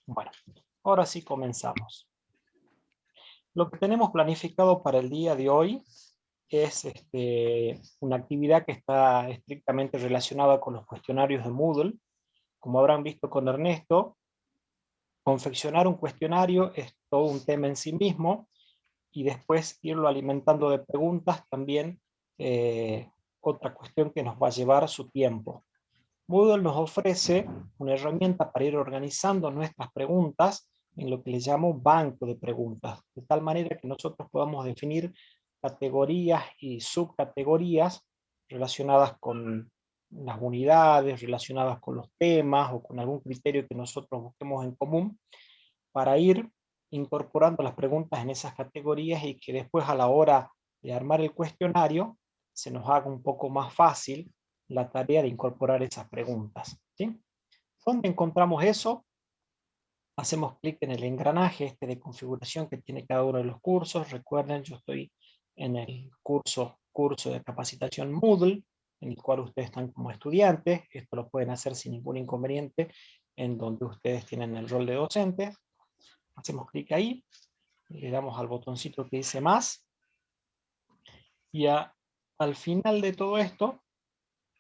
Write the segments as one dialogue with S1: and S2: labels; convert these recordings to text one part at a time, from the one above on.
S1: Bueno, ahora sí comenzamos. Lo que tenemos planificado para el día de hoy es una actividad que está estrictamente relacionada con los cuestionarios de Moodle. Como habrán visto con Ernesto, confeccionar un cuestionario es todo un tema en sí mismo y después irlo alimentando de preguntas también otra cuestión que nos va a llevar su tiempo. Moodle nos ofrece una herramienta para ir organizando nuestras preguntas en lo que le llamo un banco de preguntas, de tal manera que nosotros podamos definir categorías y subcategorías relacionadas con las unidades, relacionadas con los temas o con algún criterio que nosotros busquemos en común, para ir incorporando las preguntas en esas categorías y que después a la hora de armar el cuestionario se nos haga un poco más fácil la tarea de incorporar esas preguntas, ¿sí? ¿Dónde encontramos eso? Hacemos clic en el engranaje de configuración que tiene cada uno de los cursos. Recuerden, yo estoy en el curso de capacitación Moodle, en el cual ustedes están como estudiantes. Esto lo pueden hacer sin ningún inconveniente en donde ustedes tienen el rol de docente. Hacemos clic ahí, le damos al botoncito que dice más, y al final de todo esto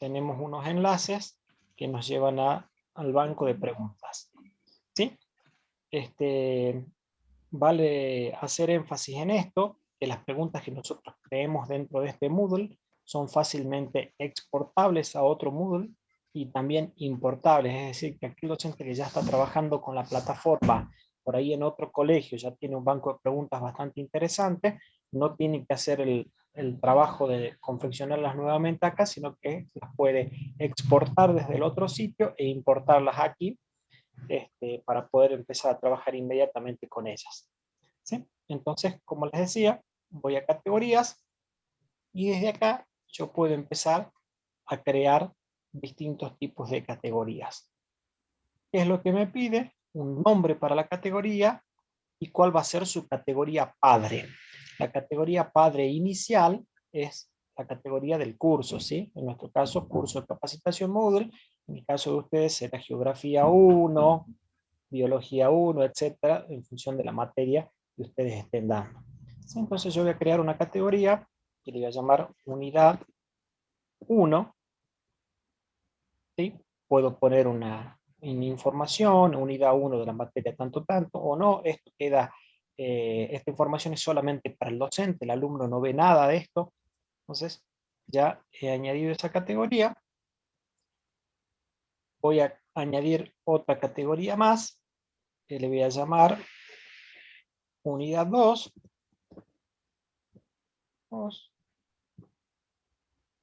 S1: tenemos unos enlaces que nos llevan al banco de preguntas, ¿sí? Vale hacer énfasis en esto, que las preguntas que nosotros creemos dentro de este Moodle son fácilmente exportables a otro Moodle y también importables, es decir, que aquel docente que ya está trabajando con la plataforma por ahí en otro colegio, ya tiene un banco de preguntas bastante interesante, no tiene que hacer el trabajo de confeccionarlas nuevamente acá, sino que las puede exportar desde el otro sitio e importarlas aquí para poder empezar a trabajar inmediatamente con ellas, ¿sí? Entonces, como les decía, voy a categorías y desde acá yo puedo empezar a crear distintos tipos de categorías. ¿Qué es lo que me pide? Un nombre para la categoría y cuál va a ser su categoría padre. La categoría padre inicial es la categoría del curso, ¿sí? En nuestro caso, curso de capacitación Moodle. En el caso de ustedes será Geografía 1, Biología 1, etcétera, en función de la materia que ustedes estén dando. ¿Sí? Entonces yo voy a crear una categoría que le voy a llamar Unidad 1, ¿sí? Puedo poner una información, unidad 1 de la materia tanto, o no, esto queda, esta información es solamente para el docente, el alumno no ve nada de esto, entonces ya he añadido esa categoría, voy a añadir otra categoría más, que le voy a llamar unidad 2,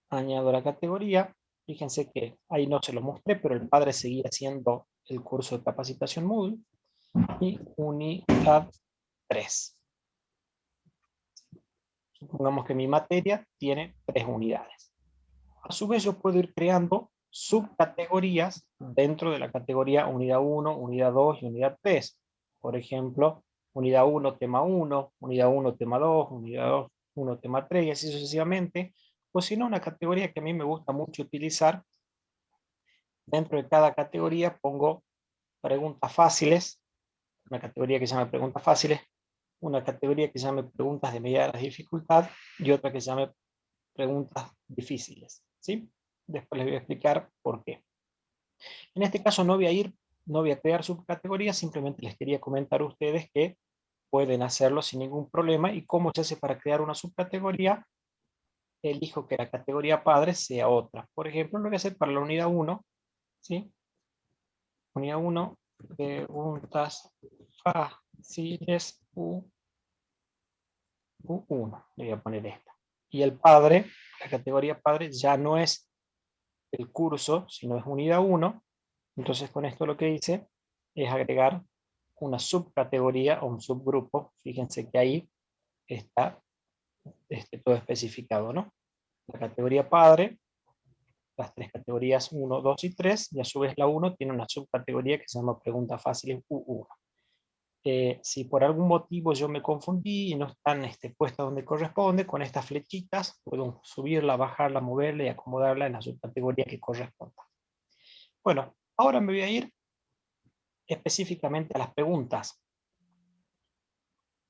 S1: añado la categoría. Fíjense que ahí no se lo mostré, pero el padre seguía haciendo el curso de capacitación Moodle. Y unidad 3. Supongamos que mi materia tiene 3 unidades. A su vez yo puedo ir creando subcategorías dentro de la categoría unidad 1, unidad 2 y unidad 3. Por ejemplo, unidad 1, tema 1, unidad 1, tema 2, unidad 2, 1, tema 3 y así sucesivamente. O si no, una categoría que a mí me gusta mucho utilizar. Dentro de cada categoría pongo preguntas fáciles, una categoría que se llama preguntas fáciles, una categoría que se llame preguntas de mediana dificultad y otra que se llame preguntas difíciles, ¿sí? Después les voy a explicar por qué. En este caso no voy a crear subcategorías, simplemente les quería comentar a ustedes que pueden hacerlo sin ningún problema. ¿Y cómo se hace para crear una subcategoría? Elijo que la categoría padre sea otra. Por ejemplo, lo voy a hacer para la unidad 1, ¿sí? Unidad 1, preguntas fáciles U1. Le voy a poner esta. Y el padre, la categoría padre, ya no es el curso, sino es unidad 1. Entonces con esto lo que hice es agregar una subcategoría o un subgrupo. Fíjense que ahí está todo especificado, ¿no? La categoría padre, las 3 categorías 1, 2 y 3, y a su vez la 1 tiene una subcategoría que se llama preguntas fáciles U1. Si por algún motivo yo me confundí y no están puestas donde corresponde, con estas flechitas puedo subirla, bajarla, moverla y acomodarla en la subcategoría que corresponda. Bueno, ahora me voy a ir específicamente a las preguntas.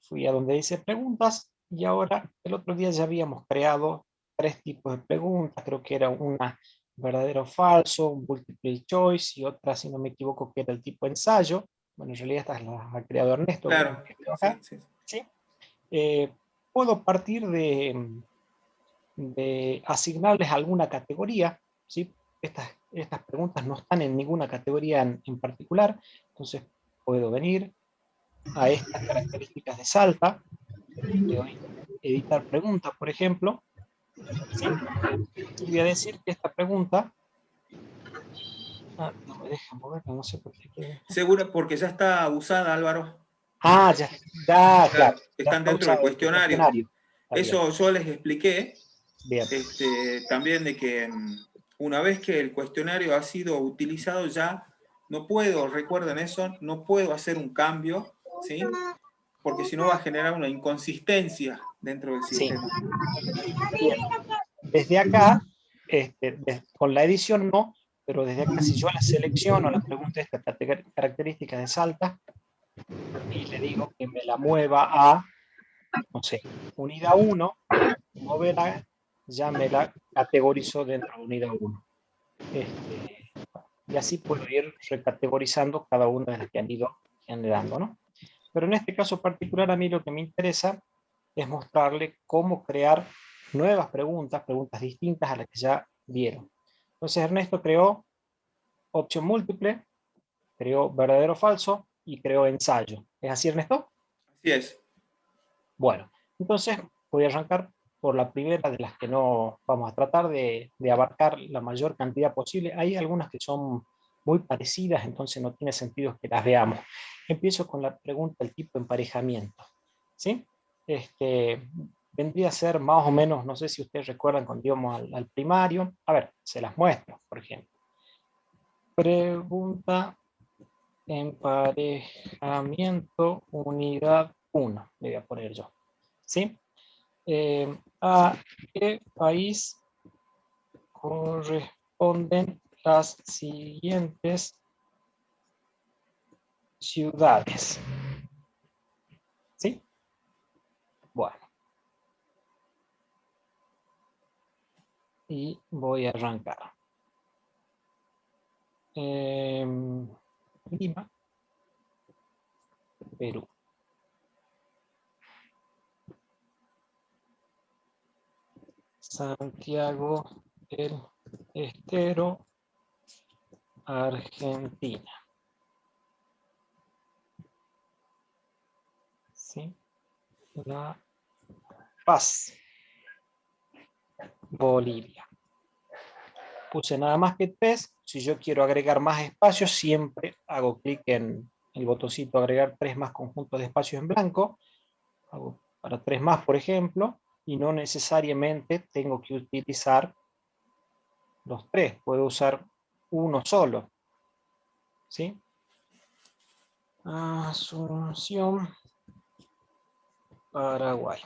S1: Fui a donde dice preguntas y ahora el otro día ya habíamos creado 3 tipos de preguntas. Creo que era una verdadero o falso, un multiple choice y otra, si no me equivoco, que era el tipo ensayo. Bueno, en realidad esta la ha creado Ernesto,
S2: Claro,
S1: que veo
S2: sí,
S1: acá.
S2: sí.
S1: ¿Sí? Puedo partir de asignarles alguna categoría, ¿sí? Estas preguntas no están en ninguna categoría en particular, entonces puedo venir a estas características de Salta, le doy editar pregunta, por ejemplo, ¿sí? Y voy a decir que esta pregunta, no me deja mover, no sé por qué.
S2: Seguro, porque ya está usada, Álvaro.
S1: Ya, ya,
S2: Claro,
S1: claro, ya
S2: están
S1: está
S2: dentro del
S1: usado el
S2: cuestionario.
S1: cuestionario. Está bien,
S2: Eso yo les expliqué
S1: bien.
S2: también de que una vez que el cuestionario ha sido utilizado ya, no puedo, recuerden eso, no puedo hacer un cambio, ¿sí? Porque si no va a generar una inconsistencia dentro del
S1: Sí,
S2: sistema.
S1: bien. Desde acá, con la edición no, pero desde acá si yo la selecciono, la pregunta esta característica de Salta, y le digo que me la mueva a, no sé, unidad 1, como verá, ya me la categorizó dentro de unidad 1. Y así puedo ir recategorizando cada una de las que han ido generando, ¿no? Pero en este caso particular a mí lo que me interesa es mostrarle cómo crear nuevas preguntas, preguntas distintas a las que ya vieron. Entonces Ernesto creó opción múltiple, creó verdadero o falso y creó ensayo. ¿Es así, Ernesto?
S2: Así es.
S1: Bueno, entonces voy a arrancar por la primera de las que no vamos a tratar de abarcar la mayor cantidad posible. Hay algunas que son muy parecidas, entonces no tiene sentido que las veamos. Empiezo con la pregunta del tipo emparejamiento. ¿Sí? Vendría a ser más o menos, no sé si ustedes recuerdan cuando íbamos al primario. A ver, se las muestro, por ejemplo. Pregunta emparejamiento unidad 1, le voy a poner yo. ¿Sí? ¿A qué país corresponden las siguientes ciudades? ¿Sí? Bueno. Y voy a arrancar. Lima, Perú. Santiago del Estero, Argentina. ¿Sí? La Paz, Bolivia. Puse nada más que 3. Si yo quiero agregar más espacios, siempre hago clic en el botoncito agregar 3 más conjuntos de espacios en blanco. Hago para 3 más, por ejemplo, y no necesariamente tengo que utilizar los 3. Puedo usar uno solo. ¿Sí? Asunción, Paraguay.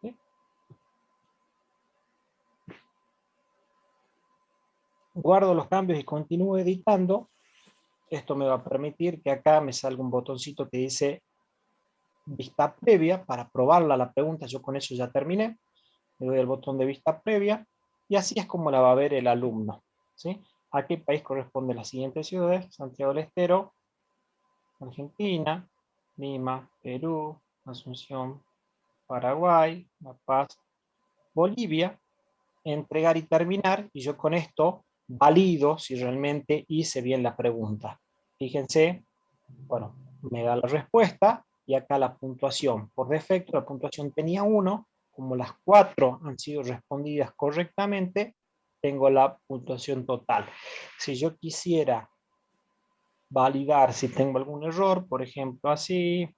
S1: ¿Sí? Guardo los cambios y continúo editando. Esto me va a permitir que acá me salga un botoncito que dice vista previa para probarla la pregunta. Yo con eso ya terminé. Le doy el botón de vista previa y así es como la va a ver el alumno. ¿Sí? ¿A qué país corresponde las siguientes ciudades? Santiago del Estero, Argentina, Lima, Perú, Asunción, Paraguay, La Paz, Bolivia. Entregar y terminar, y yo con esto valido si realmente hice bien la pregunta. Fíjense, bueno, me da la respuesta y acá la puntuación. Por defecto la puntuación tenía 1, como las 4 han sido respondidas correctamente, tengo la puntuación total. Si yo quisiera validar si tengo algún error, por ejemplo, así,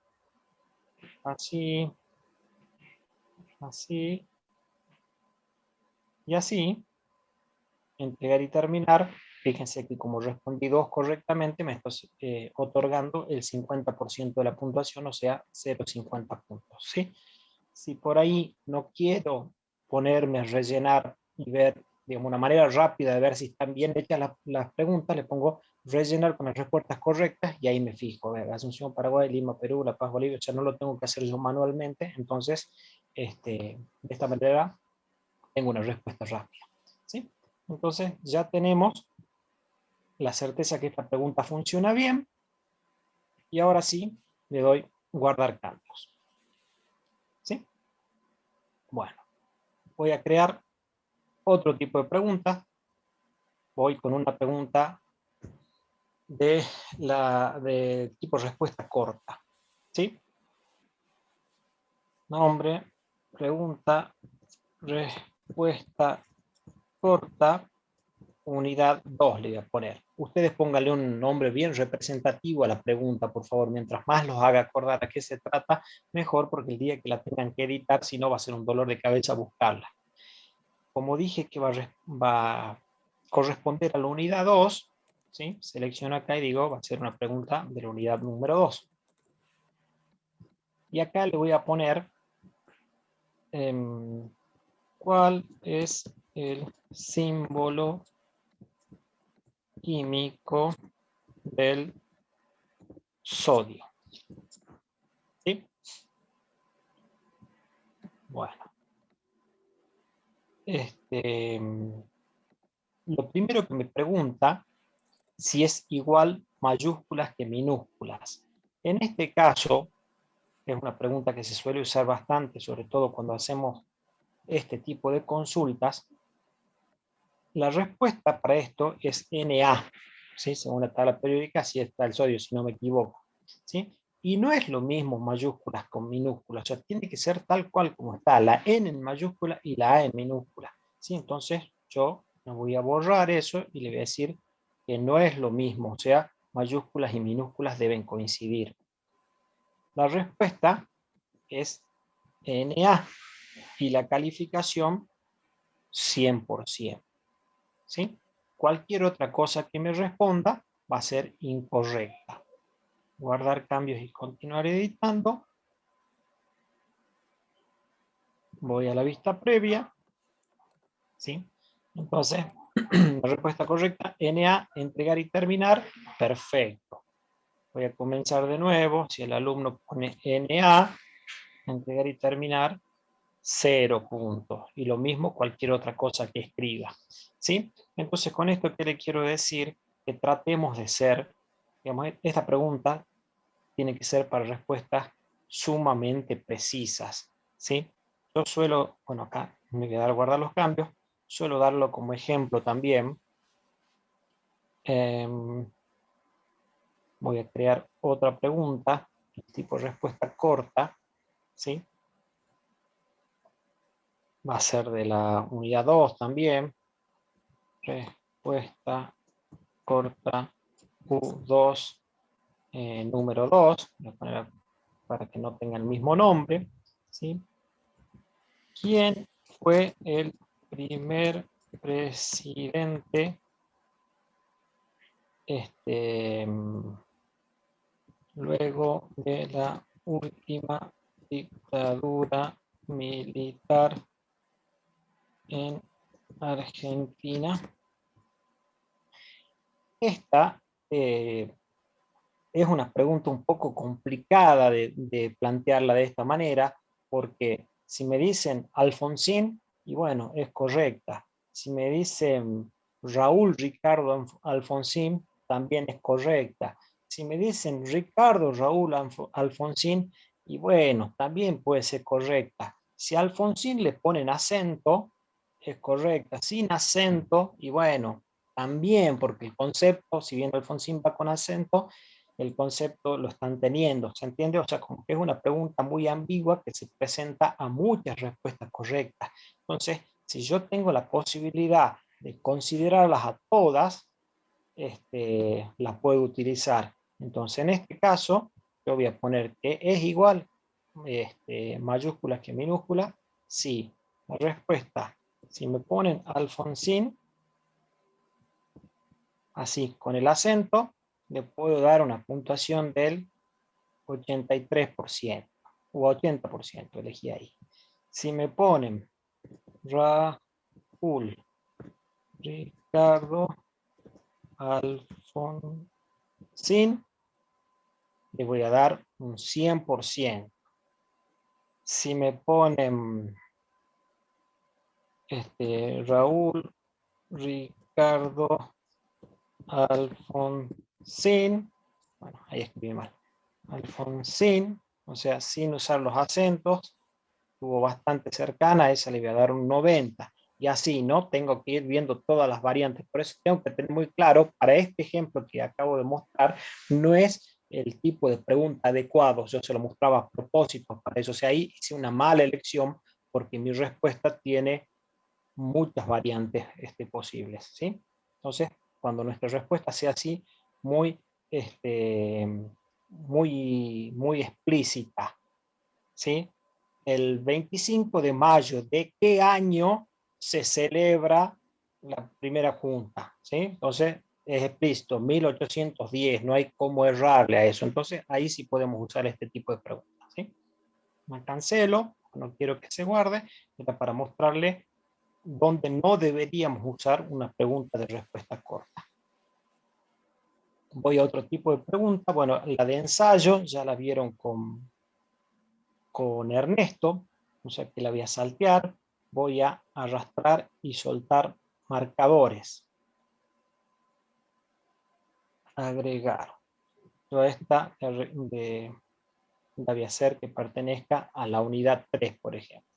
S1: así, así y así, entregar y terminar, fíjense que como respondí 2 correctamente, me está otorgando el 50% de la puntuación, o sea, 0,50 puntos. ¿Sí? Si por ahí no quiero ponerme a rellenar y ver, digamos, una manera rápida de ver si están bien hechas las preguntas, le pongo rellenar con las respuestas correctas y ahí me fijo. A ver, Asunción, Paraguay, Lima, Perú, La Paz, Bolivia, o sea, no lo tengo que hacer yo manualmente, entonces de esta manera tengo una respuesta rápida. ¿Sí? Entonces ya tenemos la certeza que esta pregunta funciona bien y ahora sí le doy guardar cambios. ¿Sí? Bueno, voy a crear otro tipo de pregunta. Voy con una pregunta de tipo respuesta corta. ¿Sí? Nombre, pregunta, respuesta corta, unidad 2 le voy a poner. Ustedes pónganle un nombre bien representativo a la pregunta, por favor. Mientras más los haga acordar a qué se trata, mejor, porque el día que la tengan que editar, si no va a ser un dolor de cabeza buscarla. Como dije que va a corresponder a la unidad 2, ¿sí? Selecciono acá y digo, va a ser una pregunta de la unidad número 2. Y acá le voy a poner ¿cuál es el símbolo químico del sodio? ¿Sí? Bueno. Lo primero que me pregunta si es igual mayúsculas que minúsculas. En este caso, es una pregunta que se suele usar bastante, sobre todo cuando hacemos este tipo de consultas. La respuesta para esto es Na, ¿sí? Según la tabla periódica, así está el sodio, si no me equivoco, ¿sí? Y no es lo mismo mayúsculas con minúsculas, o sea, tiene que ser tal cual como está, la N en mayúscula y la A en minúscula, ¿sí? Entonces yo me voy a borrar eso y le voy a decir que no es lo mismo, o sea, mayúsculas y minúsculas deben coincidir. La respuesta es Na y la calificación 100%. ¿Sí? Cualquier otra cosa que me responda va a ser incorrecta. Guardar cambios y continuar editando. Voy a la vista previa. ¿Sí? Entonces, la respuesta correcta, NA, entregar y terminar, perfecto. Voy a comenzar de nuevo. Si el alumno pone NA, entregar y terminar, 0 puntos. Y lo mismo cualquier otra cosa que escriba. ¿Sí? Entonces, con esto, ¿qué le quiero decir? Que tratemos de ser, digamos, esta pregunta tiene que ser para respuestas sumamente precisas. ¿Sí? Yo suelo, bueno, acá me voy a dar a guardar los cambios, suelo darlo como ejemplo también. Voy a crear otra pregunta, tipo respuesta corta, ¿sí? Va a ser de la unidad 2 también. Respuesta corta Q2, número 2, voy a poner para que no tenga el mismo nombre, ¿sí? ¿Quién fue el primer presidente luego de la última dictadura militar en Argentina? Esta es una pregunta un poco complicada de plantearla de esta manera, porque si me dicen Alfonsín, y bueno, es correcta. Si me dicen Raúl Ricardo Alfonsín, también es correcta. Si me dicen Ricardo Raúl Alfonsín, y bueno, también puede ser correcta. Si a Alfonsín le ponen acento, es correcta. Sin acento, y bueno, también, porque el concepto, si bien Alfonsín va con acento, el concepto lo están teniendo, ¿se entiende? O sea, como que es una pregunta muy ambigua que se presenta a muchas respuestas correctas. Entonces, si yo tengo la posibilidad de considerarlas a todas, las puedo utilizar. Entonces, en este caso, yo voy a poner que es igual mayúsculas que minúsculas. Sí, la respuesta, si me ponen Alfonsín, así, con el acento, le puedo dar una puntuación del 83% u 80%, elegí ahí. Si me ponen Raúl Ricardo Alfonsín, le voy a dar un 100%. Si me ponen Raúl, Ricardo, Alfonsín, bueno, ahí escribí mal, Alfonsín, o sea, sin usar los acentos, estuvo bastante cercana, a esa le voy a dar un 90. Y así, ¿no? Tengo que ir viendo todas las variantes. Por eso tengo que tener muy claro, para este ejemplo que acabo de mostrar, no es el tipo de pregunta adecuado. Yo se lo mostraba a propósito para eso. O sea, ahí hice una mala elección porque mi respuesta tiene muchas variantes posibles, ¿sí? Entonces, cuando nuestra respuesta sea así, muy, muy explícita, ¿sí? El 25 de mayo de qué año se celebra la primera junta, ¿sí? Entonces, es explícito, 1810, no hay cómo errarle a eso. Entonces, ahí sí podemos usar este tipo de preguntas, ¿sí? Me cancelo, no quiero que se guarde, era para mostrarle dónde no deberíamos usar una pregunta de respuesta corta. Voy a otro tipo de pregunta, bueno, la de ensayo, ya la vieron con Ernesto, o sea que la voy a saltear, voy a arrastrar y soltar marcadores. Agregar. Toda esta la voy a hacer que pertenezca a la unidad 3, por ejemplo.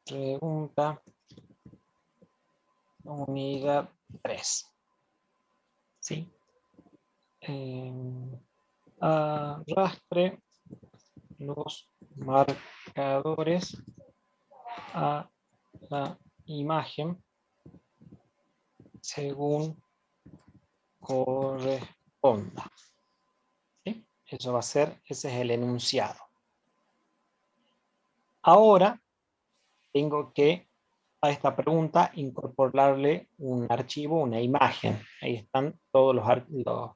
S1: Pregunta. Unidad 3. ¿Sí? Arrastre los marcadores a la imagen según corresponda. ¿Sí? Eso va a ser, ese es el enunciado. Ahora tengo que a esta pregunta incorporarle un archivo, una imagen. Ahí están todos los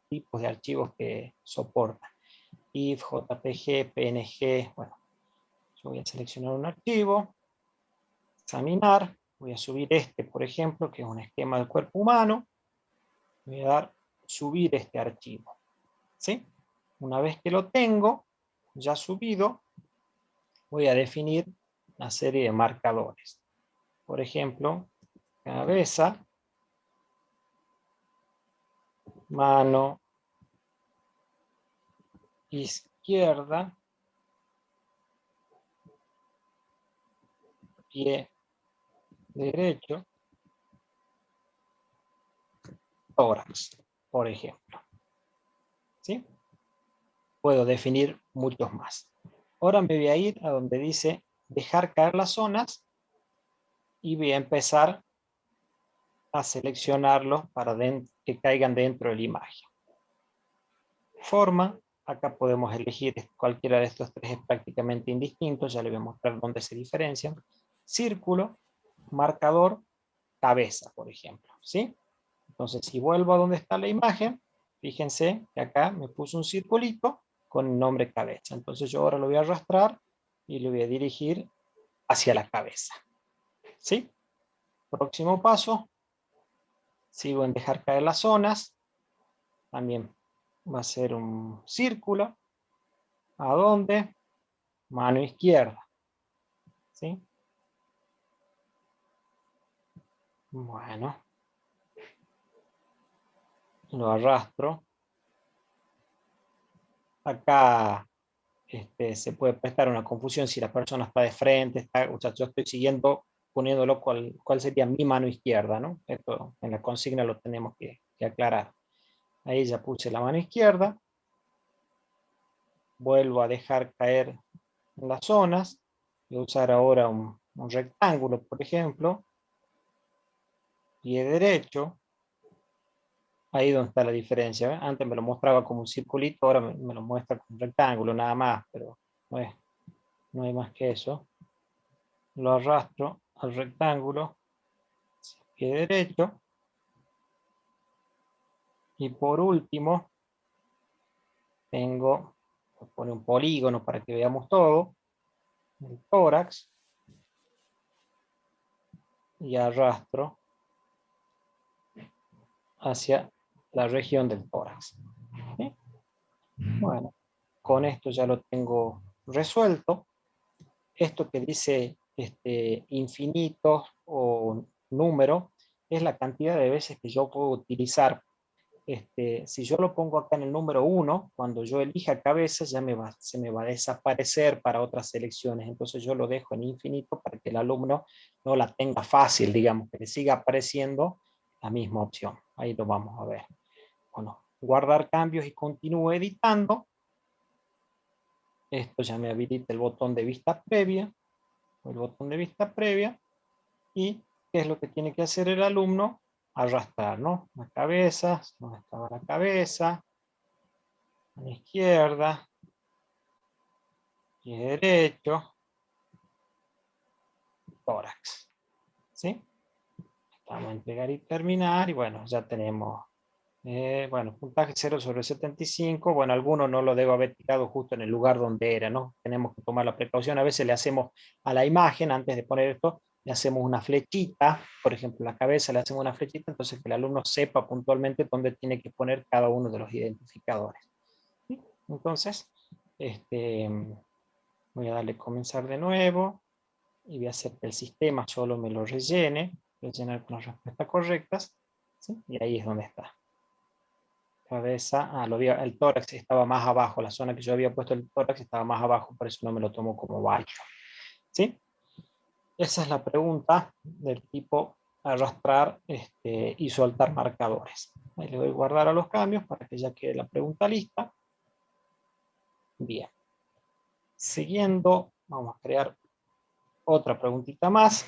S1: tipos de archivos que soporta. IF, JPG, PNG, bueno, yo voy a seleccionar un archivo, examinar, voy a subir por ejemplo, que es un esquema del cuerpo humano, voy a dar subir este archivo, ¿sí? Una vez que lo tengo ya subido, voy a definir una serie de marcadores. Por ejemplo, cabeza, mano izquierda, pie derecho, tórax, por ejemplo. ¿Sí? Puedo definir muchos más. Ahora me voy a ir a donde dice dejar caer las zonas y voy a empezar a seleccionarlos para que caigan dentro de la imagen. Forma, acá podemos elegir cualquiera de estos tres, es prácticamente indistinto, ya les voy a mostrar dónde se diferencian. Círculo, marcador, cabeza, por ejemplo, ¿sí? Entonces, si vuelvo a donde está la imagen, fíjense que acá me puso un circulito con el nombre cabeza. Entonces yo ahora lo voy a arrastrar y lo voy a dirigir hacia la cabeza, ¿sí? Próximo paso, sigo en dejar caer las zonas, también va a ser un círculo. ¿A dónde? Mano izquierda, ¿sí? Bueno, lo arrastro. Acá se puede prestar una confusión si la persona está de frente, o sea, yo estoy siguiendo, poniéndolo cuál sería mi mano izquierda, ¿no? Esto en la consigna lo tenemos que aclarar. Ahí ya puse la mano izquierda, vuelvo a dejar caer las zonas, voy a usar ahora un rectángulo, por ejemplo, pie derecho, ahí donde está la diferencia, ¿eh? Antes me lo mostraba como un circulito, ahora me lo muestra como un rectángulo, nada más, pero no hay más que eso. Lo arrastro al rectángulo, pie derecho, y por último, tengo, voy a poner un polígono para que veamos todo, el tórax, y arrastro hacia la región del tórax. ¿Sí? Bueno, con esto ya lo tengo resuelto. Esto que dice infinito o número es la cantidad de veces que yo puedo utilizar. Si yo lo pongo acá en el número 1, cuando yo elija cabeza ya se me va a desaparecer para otras selecciones. Entonces yo lo dejo en infinito para que el alumno no la tenga fácil, digamos, que le siga apareciendo la misma opción. Ahí lo vamos a ver. Bueno, guardar cambios y continúo editando. Esto ya me habilita el botón de vista previa. El botón de vista previa. Y qué es lo que tiene que hacer el alumno: arrastrar, ¿no? La cabeza, donde estaba la cabeza, a la izquierda, pie derecho, tórax, ¿sí? Vamos a entregar y terminar, y bueno, ya tenemos, bueno, puntaje 0/75, bueno, algunos no lo debo haber tirado justo en el lugar donde era, ¿no? Tenemos que tomar la precaución, a veces le hacemos a la imagen, antes de poner esto, le hacemos una flechita, por ejemplo, la cabeza le hacemos una flechita, entonces que el alumno sepa puntualmente dónde tiene que poner cada uno de los identificadores. ¿Sí? Entonces, voy a darle comenzar de nuevo, y voy a hacer que el sistema solo me lo rellene, voy a llenar con las respuestas correctas, ¿sí? Y ahí es donde está. Cabeza, el tórax estaba más abajo, la zona que yo había puesto el tórax estaba más abajo, por eso no me lo tomo como válido, ¿sí? Esa es la pregunta del tipo arrastrar y soltar marcadores. Ahí le doy guardar a los cambios para que ya quede la pregunta lista. Bien. Siguiendo, vamos a crear otra preguntita más.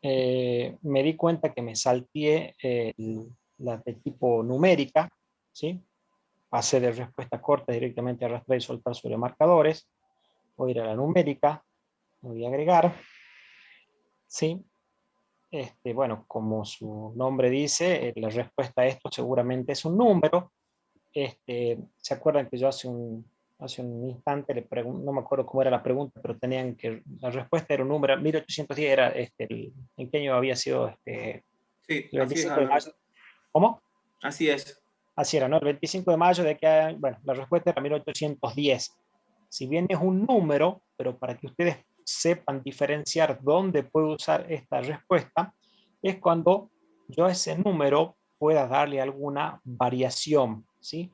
S1: Me di cuenta que me salteé la de tipo numérica, ¿sí? Pasé de respuesta corta directamente a arrastrar y soltar sobre marcadores. Voy a ir a la numérica, voy a agregar, ¿sí? Bueno, como su nombre dice, la respuesta a esto seguramente es un número. ¿Se acuerdan que yo hace un instante le pregunté, no me acuerdo cómo era la pregunta, pero tenían que, la respuesta era un número, 1810 era, ¿en qué año había sido
S2: Sí,
S1: el
S2: así es,
S1: 25 de
S2: Alberto.
S1: mayo? ¿Cómo?
S2: Así es.
S1: Así era, ¿no? El 25 de mayo de que, bueno, la respuesta era 1810. Si bien es un número, pero para que ustedes sepan diferenciar dónde puedo usar esta respuesta, es cuando yo a ese número pueda darle alguna variación, ¿sí?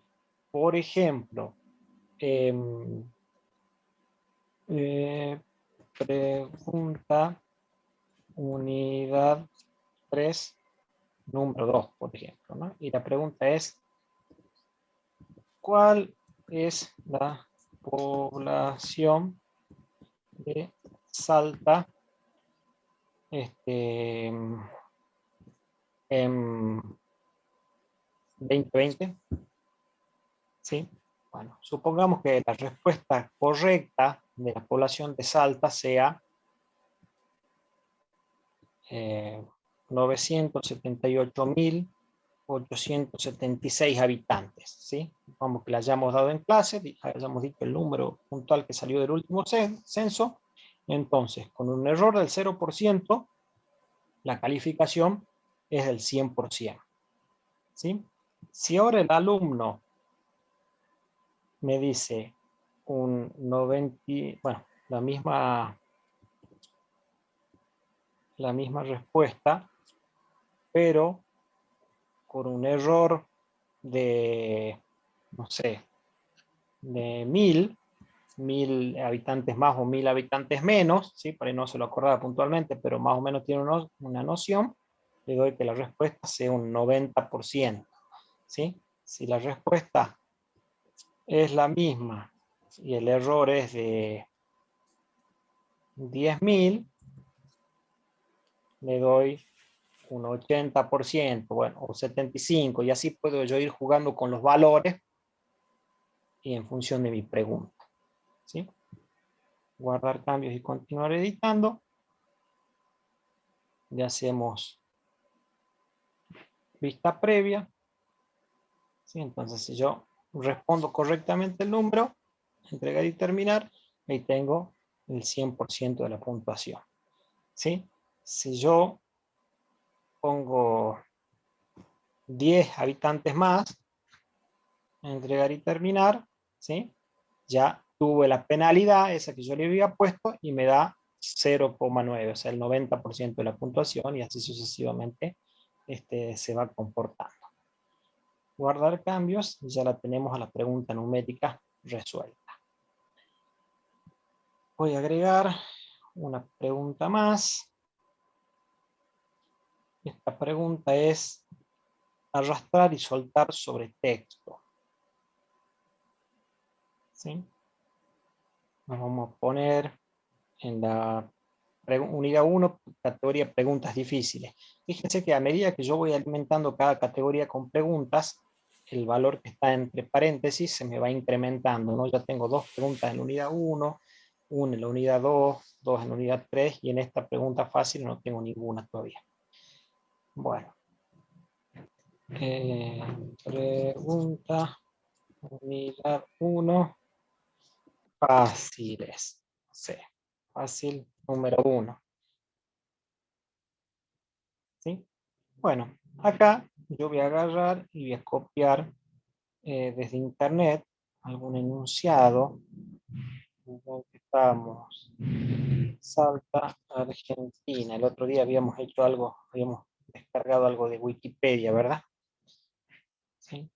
S1: Por ejemplo, eh, pregunta unidad 3, número 2, por ejemplo, ¿no? Y la pregunta es, ¿cuál es la población de Salta en 2020? ¿Sí? Bueno, supongamos que la respuesta correcta de la población de Salta sea 978.876 habitantes, ¿sí? Como que la hayamos dado en clase, hayamos dicho el número puntual que salió del último censo. Entonces, con un error del 0%, la calificación es del 100%, ¿sí? Si ahora el alumno me dice un 90, bueno, la misma respuesta, pero con un error de, no sé, de 1000 habitantes más o 1000 habitantes menos, ¿sí? Por ahí no se lo acordaba puntualmente, pero más o menos tiene una noción, le doy que la respuesta sea un 90%, ¿sí? Si la respuesta es la misma y el error es de 10.000, le doy un 80%, bueno, o 75%, y así puedo yo ir jugando con los valores y en función de mi pregunta, ¿sí? Guardar cambios y continuar editando. Le hacemos vista previa, ¿sí? Entonces, si yo respondo correctamente el número, entregar y terminar, ahí tengo el 100% de la puntuación, ¿sí? Si yo pongo 10 habitantes más, entregar y terminar, ¿sí? Ya tuve la penalidad, esa que yo le había puesto, y me da 0,9, o sea, el 90% de la puntuación, y así sucesivamente se va comportando. Guardar cambios, y ya la tenemos a la pregunta numérica resuelta. Voy a agregar una pregunta más. Esta pregunta es arrastrar y soltar sobre texto. ¿Sí? Nos vamos a poner en la unidad 1, categoría preguntas difíciles. Fíjense que a medida que yo voy alimentando cada categoría con preguntas, el valor que está entre paréntesis se me va incrementando, ¿no? Ya tengo 2 preguntas en la unidad 1, 1 en la unidad 2, 2 en la unidad 3, y en esta pregunta fácil no tengo ninguna todavía. Bueno. Pregunta, unidad 1, fáciles. Sí, fácil número 1. ¿Sí? Bueno, acá yo voy a agarrar y voy a copiar desde internet algún enunciado. ¿Dónde estamos? Salta, Argentina. El otro día habíamos hecho algo, habíamos descargado algo de Wikipedia, ¿verdad? ¿Sí?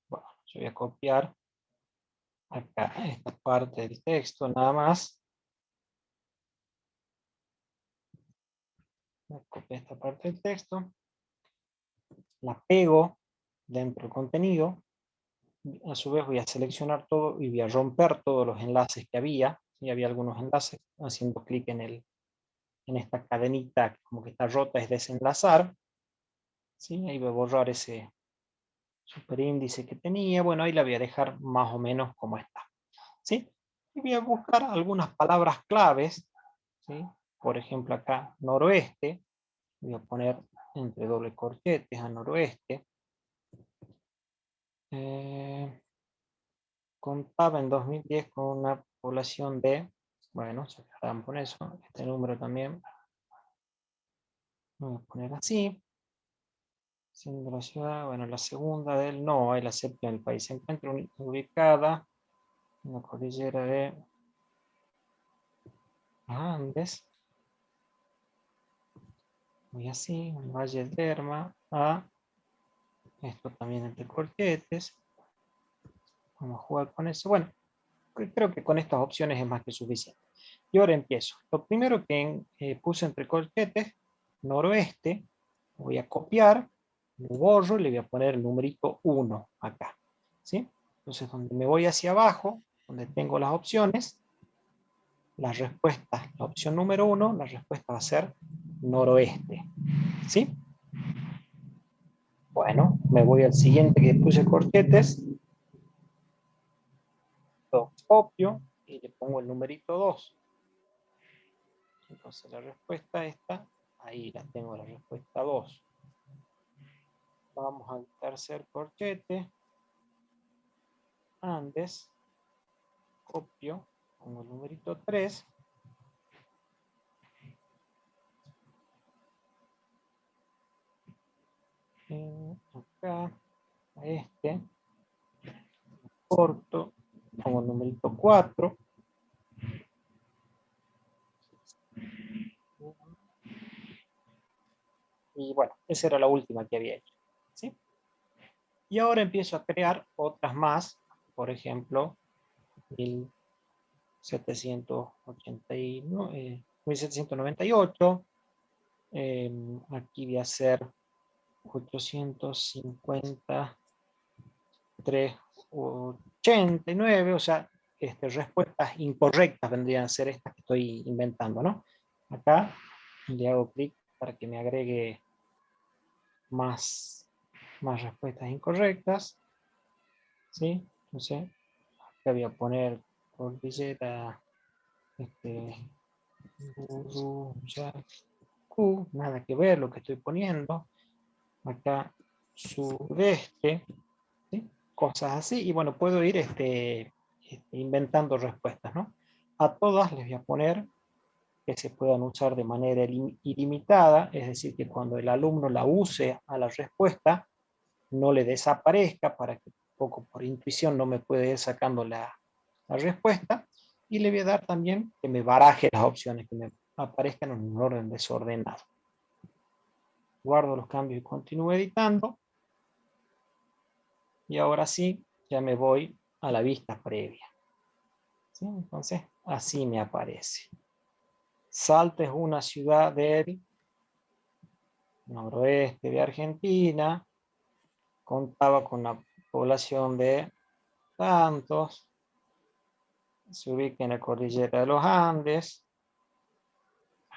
S1: Bueno, yo voy a copiar acá esta parte del texto nada más. Copio esta parte del texto, la pego dentro del contenido, a su vez voy a seleccionar todo y voy a romper todos los enlaces que había, y había algunos enlaces, haciendo clic en esta cadenita como que está rota, es desenlazar, ¿sí? Ahí voy a borrar ese superíndice que tenía, bueno, ahí la voy a dejar más o menos como está, ¿sí? Y voy a buscar algunas palabras claves, ¿sí? Por ejemplo acá, noroeste, voy a poner entre doble corchetes a noroeste. Contaba en 2010 con una población de, bueno, se quedaban con eso, este número también, voy a poner así, siendo la ciudad, bueno, la segunda del, no, es la séptima del país, se encuentra ubicada en la cordillera de Andes, muy así, en el Valle del Lerma, a, esto también entre corchetes, vamos a jugar con eso, bueno, creo que con estas opciones es más que suficiente. Y ahora empiezo. Lo primero que puse entre corchetes, noroeste, voy a copiar, lo borro y le voy a poner el numerito 1 acá. ¿Sí? Entonces, donde me voy hacia abajo, donde tengo las opciones, la respuesta, la opción número 1, la respuesta va a ser noroeste. ¿Sí? Bueno, me voy al siguiente que puse corchetes, lo copio y le pongo el numerito 2. Entonces la respuesta esta, ahí la tengo, la respuesta 2. Vamos al tercer corchete, Andes, copio, pongo el numerito 3. Acá, a este, corto, pongo el numerito 4. Y bueno, esa era la última que había hecho. ¿Sí? Y ahora empiezo a crear otras más, por ejemplo, 1798. Aquí voy a hacer 853,89, o sea, respuestas incorrectas vendrían a ser estas que estoy inventando, ¿no? Acá le hago clic para que me agregue más respuestas incorrectas, ¿sí? Entonces, acá voy a poner cordillera, nada que ver lo que estoy poniendo. Acá sudeste, ¿sí? Cosas así, y bueno, puedo ir inventando respuestas, ¿no? A todas les voy a poner que se puedan usar de manera ilimitada, es decir, que cuando el alumno la use a la respuesta, no le desaparezca para que un poco por intuición no me pueda ir sacando la respuesta. Y le voy a dar también que me baraje las opciones, que me aparezcan en un orden desordenado. Guardo los cambios y continúo editando. Y ahora sí, ya me voy a la vista previa. ¿Sí? Entonces, así me aparece. Salta es una ciudad del noroeste de Argentina. Contaba con una población de tantos. Se ubica en la cordillera de los Andes,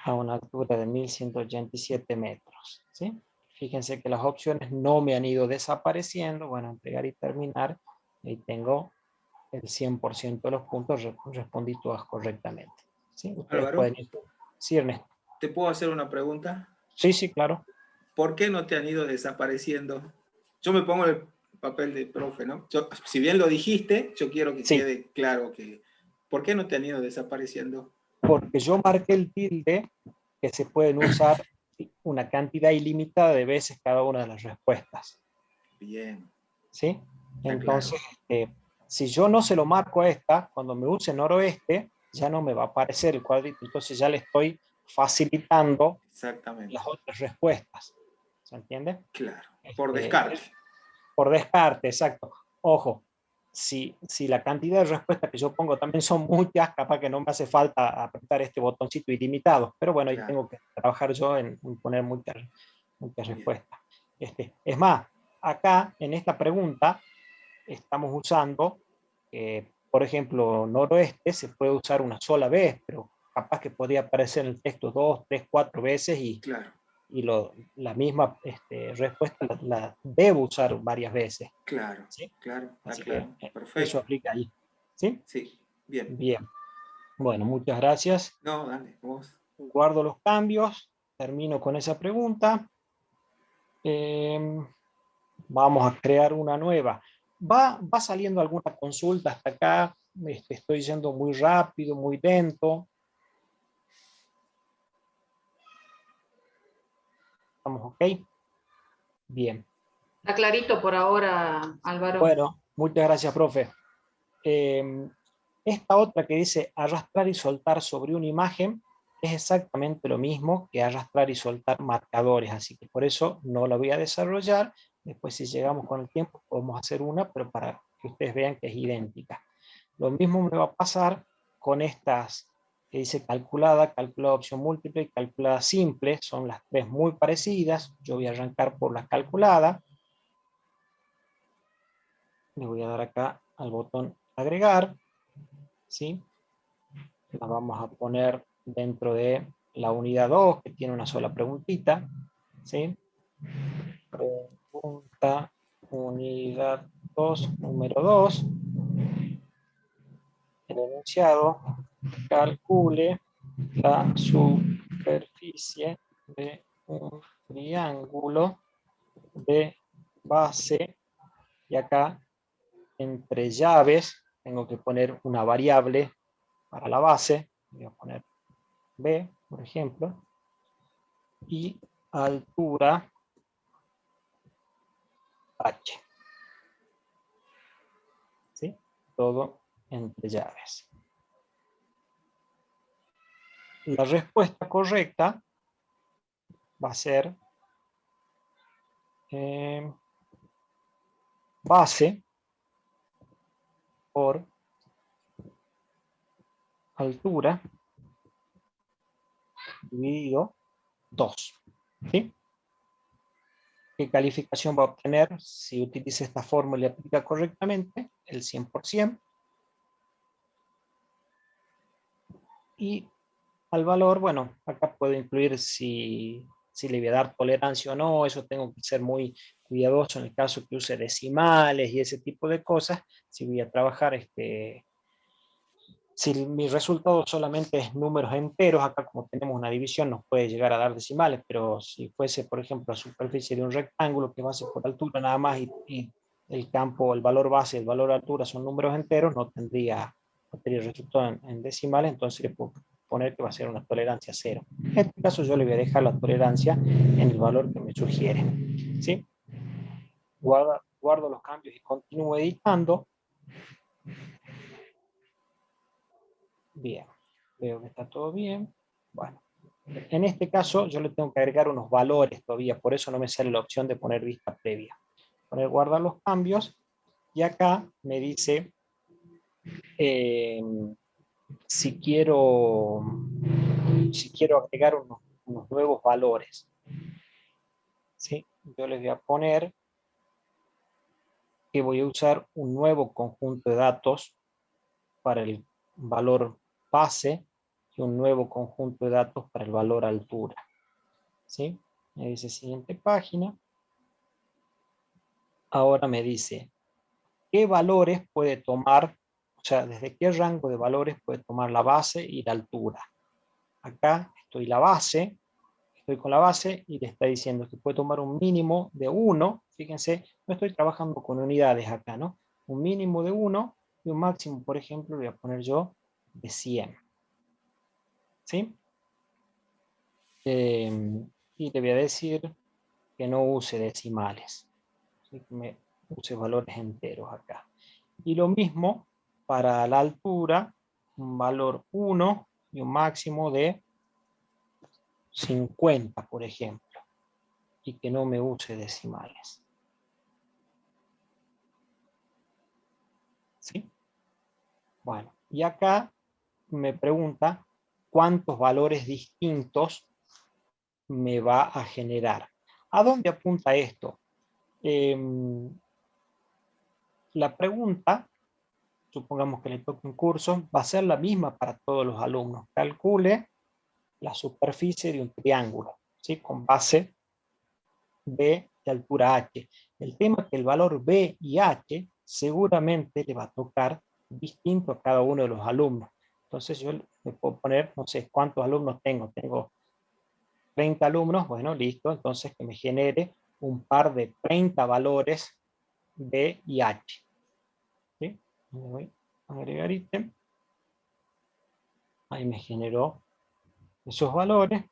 S1: a una altura de 1187 metros. ¿Sí? Fíjense que las opciones no me han ido desapareciendo. Bueno, entregar y terminar. Ahí tengo el 100% de los puntos, respondí todas correctamente. ¿Sí? Ustedes
S2: Álvaro,
S1: pueden ir. Sí, Ernesto.
S2: ¿te puedo hacer una pregunta?
S1: Sí, sí, claro.
S2: ¿Por qué no te han ido desapareciendo? Yo me pongo en el papel de profe, ¿no? Si bien lo dijiste, yo quiero que
S1: Sí,
S2: quede claro que... ¿Por qué no te han ido desapareciendo?
S1: porque yo marqué el tilde que se pueden usar una cantidad ilimitada de veces cada una de las respuestas.
S2: Bien.
S1: ¿Sí?
S2: Está claro.
S1: Entonces, si yo no se lo marco a esta, cuando me use noroeste, ya no me va a aparecer el cuadrito. Entonces ya le estoy facilitando
S2: Exactamente.
S1: las otras respuestas. ¿Se entiende?
S2: Claro. Por
S1: Este,
S2: descarte.
S1: por descarte, exacto. Ojo, si la cantidad de respuestas que yo pongo también son muchas, capaz que no me hace falta apretar este botoncito ilimitado, pero bueno, ahí
S2: Claro.
S1: tengo que trabajar yo en poner muchas
S2: Bien.
S1: respuestas. Es más, acá en esta pregunta estamos usando, por ejemplo, noroeste se puede usar una sola vez, pero capaz que podría aparecer en el texto 2, 3, 4 veces
S2: Claro.
S1: y la misma respuesta la debo usar varias veces.
S2: Claro.
S1: ¿Sí?
S2: Claro. Está
S1: Así que
S2: claro.
S1: eso
S2: Perfecto.
S1: aplica ahí. ¿Sí?
S2: Sí. Bien.
S1: Bien. Bueno, muchas gracias.
S2: No, dale, vos.
S1: Guardo los cambios. Termino con esa pregunta. Vamos a crear una nueva. ¿Va saliendo alguna consulta hasta acá? Estoy yendo muy rápido, muy lento. ¿Estamos ok? Bien.
S3: Está clarito por ahora, Álvaro.
S1: Bueno, muchas gracias, profe. Esta otra que dice arrastrar y soltar sobre una imagen es exactamente lo mismo que arrastrar y soltar marcadores, así que por eso no la voy a desarrollar. Después si llegamos con el tiempo podemos hacer una, pero para que ustedes vean que es idéntica. Lo mismo me va a pasar con estas que dice calculada, calculada opción múltiple y calculada simple, son las tres muy parecidas. Yo voy a arrancar por la calculada. Le voy a dar acá al botón agregar, ¿sí? La vamos a poner dentro de la unidad 2, que tiene una sola preguntita, ¿sí? Pregunta, unidad 2, número 2. El enunciado, calcule la superficie de un triángulo de base, y acá entre llaves tengo que poner una variable para la base, voy a poner B, por ejemplo, y altura H. ¿Sí? Todo entre llaves. La respuesta correcta va a ser base por altura dividido 2. ¿Sí? ¿Qué calificación va a obtener si utiliza esta fórmula y aplica correctamente? El 100%. Y al valor, bueno, acá puedo incluir si le voy a dar tolerancia o no, eso tengo que ser muy cuidadoso en el caso que use decimales y ese tipo de cosas. Si voy a trabajar, si mi resultado solamente es números enteros, acá como tenemos una división nos puede llegar a dar decimales, pero si fuese, por ejemplo, la superficie de un rectángulo que base por altura nada más y el campo, el valor base, el valor altura son números enteros, no tendría resultado en decimales, entonces le puedo suponer que va a ser una tolerancia 0. En este caso yo le voy a dejar la tolerancia en el valor que me sugiere. ¿Sí? Guardo los cambios y continúo editando. Bien, veo que está todo bien. Bueno, en este caso yo le tengo que agregar unos valores todavía, por eso no me sale la opción de poner vista previa. Poner guardar los cambios y acá me dice si quiero agregar unos nuevos valores. ¿Sí? Yo les voy a poner que voy a usar un nuevo conjunto de datos para el valor base y un nuevo conjunto de datos para el valor altura. ¿Sí? Me dice siguiente página. Ahora me dice qué valores puede tomar, o sea, desde qué rango de valores puede tomar la base y la altura. Acá estoy con la base y le está diciendo que puede tomar un mínimo de 1, fíjense, no estoy trabajando con unidades acá, ¿no? Un mínimo de 1 y un máximo, por ejemplo, voy a poner yo de 100. ¿Sí? Y le voy a decir que no use decimales, ¿sí? Que me use valores enteros acá. Y lo mismo para la altura, un valor 1 y un máximo de 50, por ejemplo, y que no me use decimales. ¿Sí? Bueno, y acá me pregunta cuántos valores distintos me va a generar. ¿A dónde apunta esto? La pregunta, supongamos que le toque un curso, va a ser la misma para todos los alumnos. Calcule la superficie de un triángulo, ¿sí? Con base B de altura H. El tema es que el valor B y H seguramente le va a tocar distinto a cada uno de los alumnos. Entonces yo me puedo poner, no sé cuántos alumnos tengo. Tengo 30 alumnos, bueno, listo. Entonces que me genere un par de 30 valores B y H. ¿Sí? Le voy a agregar ítem. Ahí me generó esos valores.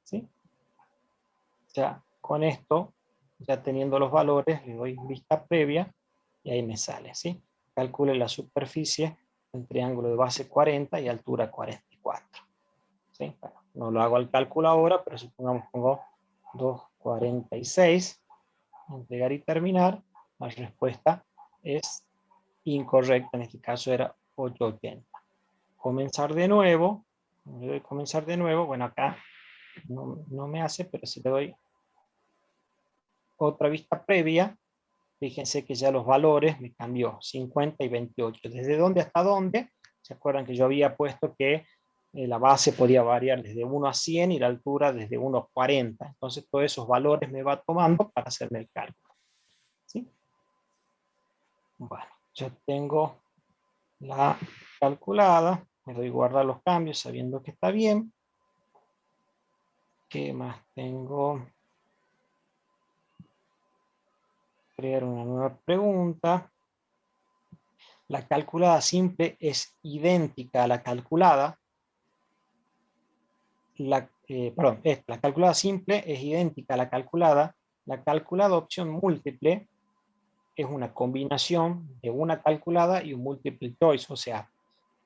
S1: ¿Sí? Ya con esto, ya teniendo los valores, le doy vista previa y ahí me sale, ¿sí? Calcule la superficie del triángulo de base 40 y altura 44. ¿Sí? Bueno, no lo hago al cálculo ahora, pero supongamos que pongo 2,46. Entregar y terminar. La respuesta es incorrecta, en este caso era 8,80. Comenzar de nuevo. Le doy comenzar de nuevo. Bueno, acá no me hace, pero si le doy otra vista previa, fíjense que ya los valores me cambió, 50 y 28. ¿Desde dónde hasta dónde? ¿Se acuerdan que yo había puesto que la base podía variar desde 1 a 100 y la altura desde 1 a 40? Entonces todos esos valores me va tomando para hacerme el cálculo. ¿Sí? Bueno, ya tengo la calculada. Me doy guardar los cambios sabiendo que está bien. ¿Qué más tengo? Crear una nueva pregunta. La calculada simple es idéntica a la calculada. La calculada simple es idéntica a la calculada. La calculada opción múltiple es una combinación de una calculada y un multiple choice. O sea,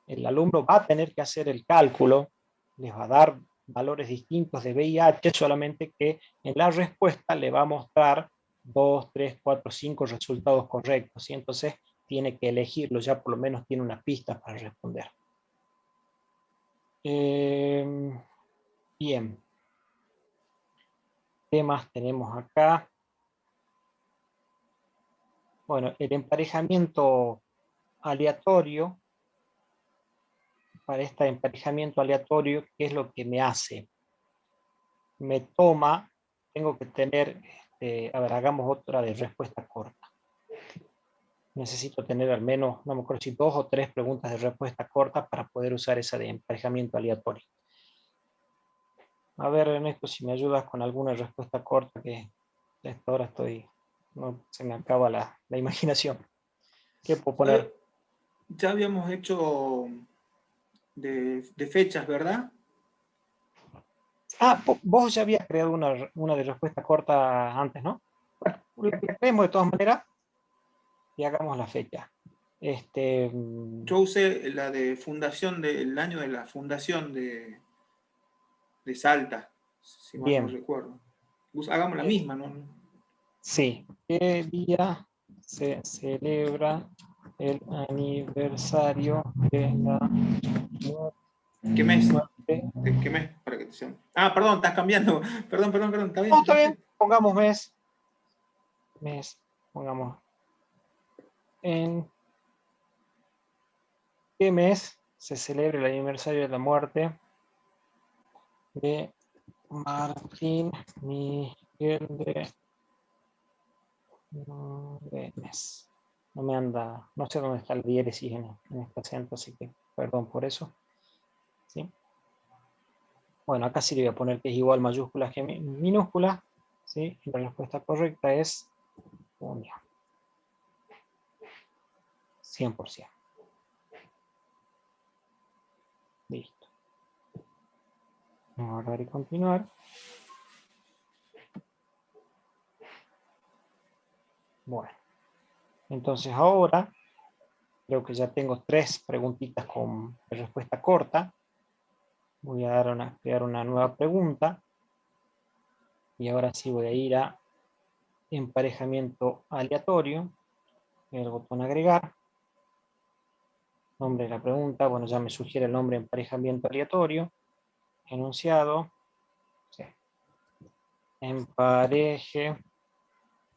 S1: el alumno va a tener que hacer el cálculo, les va a dar valores distintos de B y H, solamente que en la respuesta le va a mostrar 2, 3, 4, 5 resultados correctos. ¿Sí? Entonces tiene que elegirlo, ya por lo menos tiene una pista para responder. Bien. ¿Qué más tenemos acá? Bueno, el emparejamiento aleatorio. Para este emparejamiento aleatorio, ¿qué es lo que me hace? Me toma, tengo que tener, a ver, hagamos otra de respuesta corta. Necesito tener al menos, no me acuerdo si 2 o 3 preguntas de respuesta corta para poder usar esa de emparejamiento aleatorio. A ver, Ernesto, si me ayudas con alguna respuesta corta, que hasta ahora se me acaba la imaginación. ¿Qué puedo poner?
S2: Ya habíamos hecho de fechas, ¿verdad?
S1: Ah, vos ya habías creado una de respuesta corta antes, ¿no? Bueno, la creemos de todas maneras y hagamos la fecha.
S2: Yo usé la de fundación, del año de la fundación de Salta, si mal no
S1: Bien.
S2: recuerdo. Hagamos la misma, ¿no?
S1: Sí. ¿Qué día se celebra el aniversario de la
S2: ¿Qué mes?
S1: muerte?
S2: ¿De qué mes? Para que te sea... Ah, perdón, estás cambiando. Perdón, está bien.
S1: No, está bien. Pongamos mes. Mes. Pongamos. ¿En qué mes se celebra el aniversario de la muerte de Martín Miguel de Güemes? No me anda, no sé dónde está el diéresis en este acento, así que perdón por eso. ¿Sí? Bueno, acá sí le voy a poner que es igual mayúscula que minúscula. ¿Sí? Y la respuesta correcta es junio. 100%. Listo. Vamos a guardar y continuar. Bueno, entonces ahora creo que ya tengo 3 preguntitas con respuesta corta. Voy a crear una nueva pregunta. Y ahora sí voy a ir a emparejamiento aleatorio. El botón agregar. Nombre de la pregunta. Bueno, ya me sugiere el nombre de emparejamiento aleatorio. Enunciado. Sí. Empareje.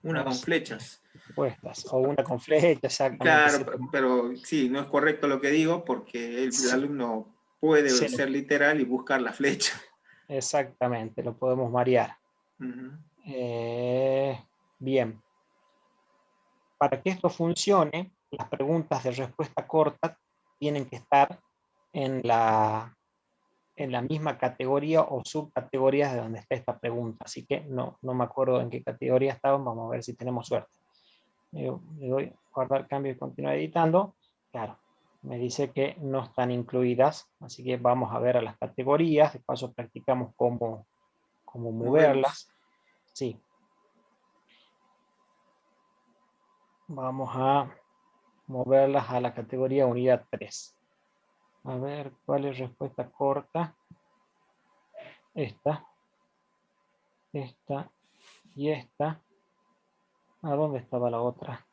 S2: Una con flechas.
S1: Respuestas. O una con flechas, exactamente.
S2: Claro, pero sí, no es correcto lo que digo porque el alumno puede
S1: Sí,
S2: ser literal y buscar la flecha.
S1: exactamente, lo podemos marear. Bien. Para que esto funcione, las preguntas de respuesta corta tienen que estar en la misma categoría o subcategorías de donde está esta pregunta. Así que no me acuerdo en qué categoría estaban. Vamos a ver si tenemos suerte. Le doy guardar cambio y continuar editando. Claro, me dice que no están incluidas. Así que vamos a ver a las categorías. De paso practicamos cómo moverlas. Sí. Vamos a moverlas a la categoría unidad 3. A ver, ¿cuál es respuesta corta? Esta y esta. ¿A dónde estaba la otra?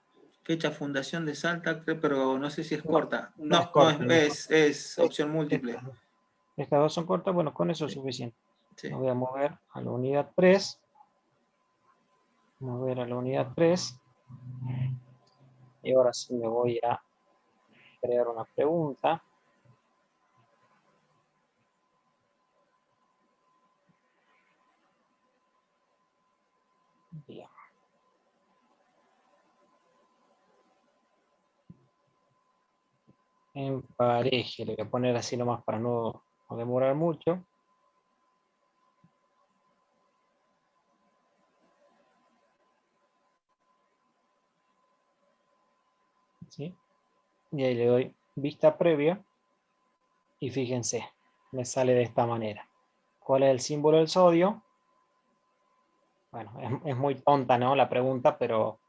S2: Fecha fundación de Salta, pero no sé si es corta.
S1: No es
S2: No,
S1: corta.
S2: es opción múltiple.
S1: Estas 2 son cortas. Bueno, con eso es suficiente.
S2: Sí.
S1: Me voy a mover a la unidad 3. Mover a la unidad 3. Y ahora sí me voy a crear una pregunta. Bien. Empareje, le voy a poner así nomás para no demorar mucho. ¿Sí? Y ahí le doy vista previa y fíjense, me sale de esta manera. ¿Cuál es el símbolo del sodio? Bueno, es muy tonta, ¿no? La pregunta, pero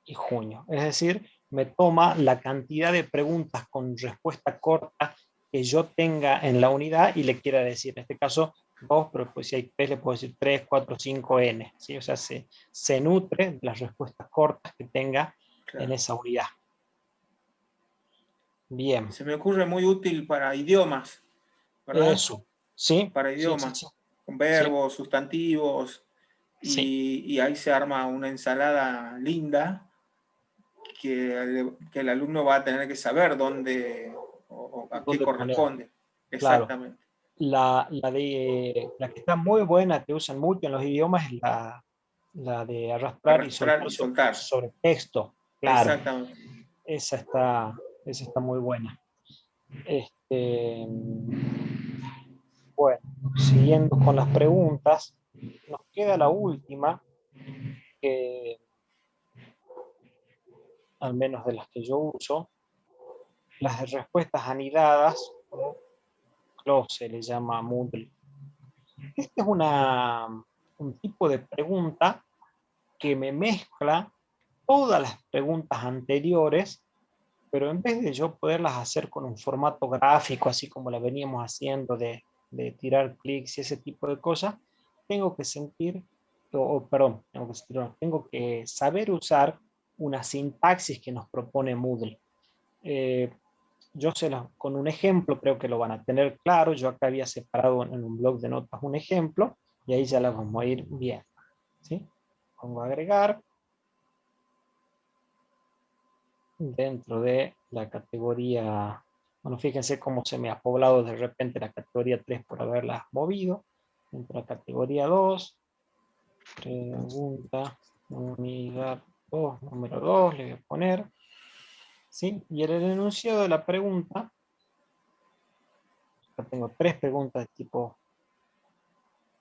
S1: y junio. Es decir, me toma la cantidad de preguntas con respuesta corta que yo tenga en la unidad y le quiera decir, en este caso 2, pero pues si hay 3 le puedo decir 3, 4, 5, n. ¿Sí? O sea, se nutre de las respuestas cortas que tenga en esa unidad. Bien.
S2: Se me ocurre muy útil para idiomas, ¿verdad?
S1: Eso, sí.
S2: Para idiomas,
S1: Sí.
S2: con verbos, sustantivos,
S1: Sí.
S2: y ahí se arma una ensalada linda que el alumno va a tener que saber dónde o a qué corresponde. Exactamente.
S1: Claro. La que está muy buena, que usan mucho en los idiomas, es la de arrastrar y soltar sobre texto. Claro.
S2: Exactamente.
S1: Esa está muy buena. Bueno, siguiendo con las preguntas, nos queda la última, que al menos de las que yo uso, las respuestas anidadas, o close se le llama a Moodle. Este es un tipo de pregunta que me mezcla todas las preguntas anteriores, pero en vez de yo poderlas hacer con un formato gráfico, así como la veníamos haciendo de tirar clics y ese tipo de cosas, tengo que tengo que saber usar una sintaxis que nos propone Moodle. Con un ejemplo creo que lo van a tener claro. Yo acá había separado en un blog de notas un ejemplo y ahí ya la vamos a ir viendo, ¿sí? Pongo a agregar dentro de la categoría. Bueno, fíjense cómo se me ha poblado de repente la categoría 3 por haberla movido. Dentro de la categoría 2, pregunta, unidad 2, número 2, le voy a poner. ¿Sí? Y en el enunciado de la pregunta, acá tengo 3 preguntas de tipo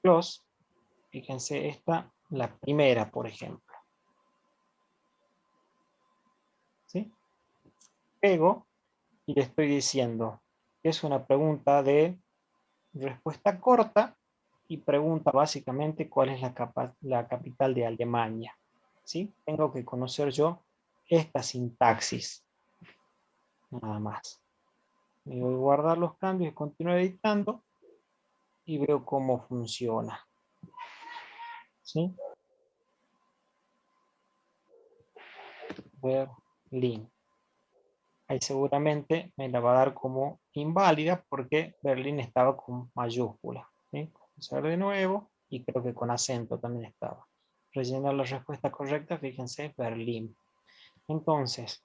S1: close. Fíjense esta, la primera, por ejemplo. ¿Sí? Pego y le estoy diciendo que es una pregunta de respuesta corta y pregunta básicamente cuál es la capital de Alemania. ¿Sí? Tengo que conocer yo esta sintaxis. Nada más. Me voy a guardar los cambios y continuo editando y veo cómo funciona. ¿Sí? Berlín. Ahí seguramente me la va a dar como inválida porque Berlín estaba con mayúscula. ¿Sí? Comenzar de nuevo y creo que con acento también estaba. Rellenar la respuesta correcta, fíjense, Berlín. Entonces,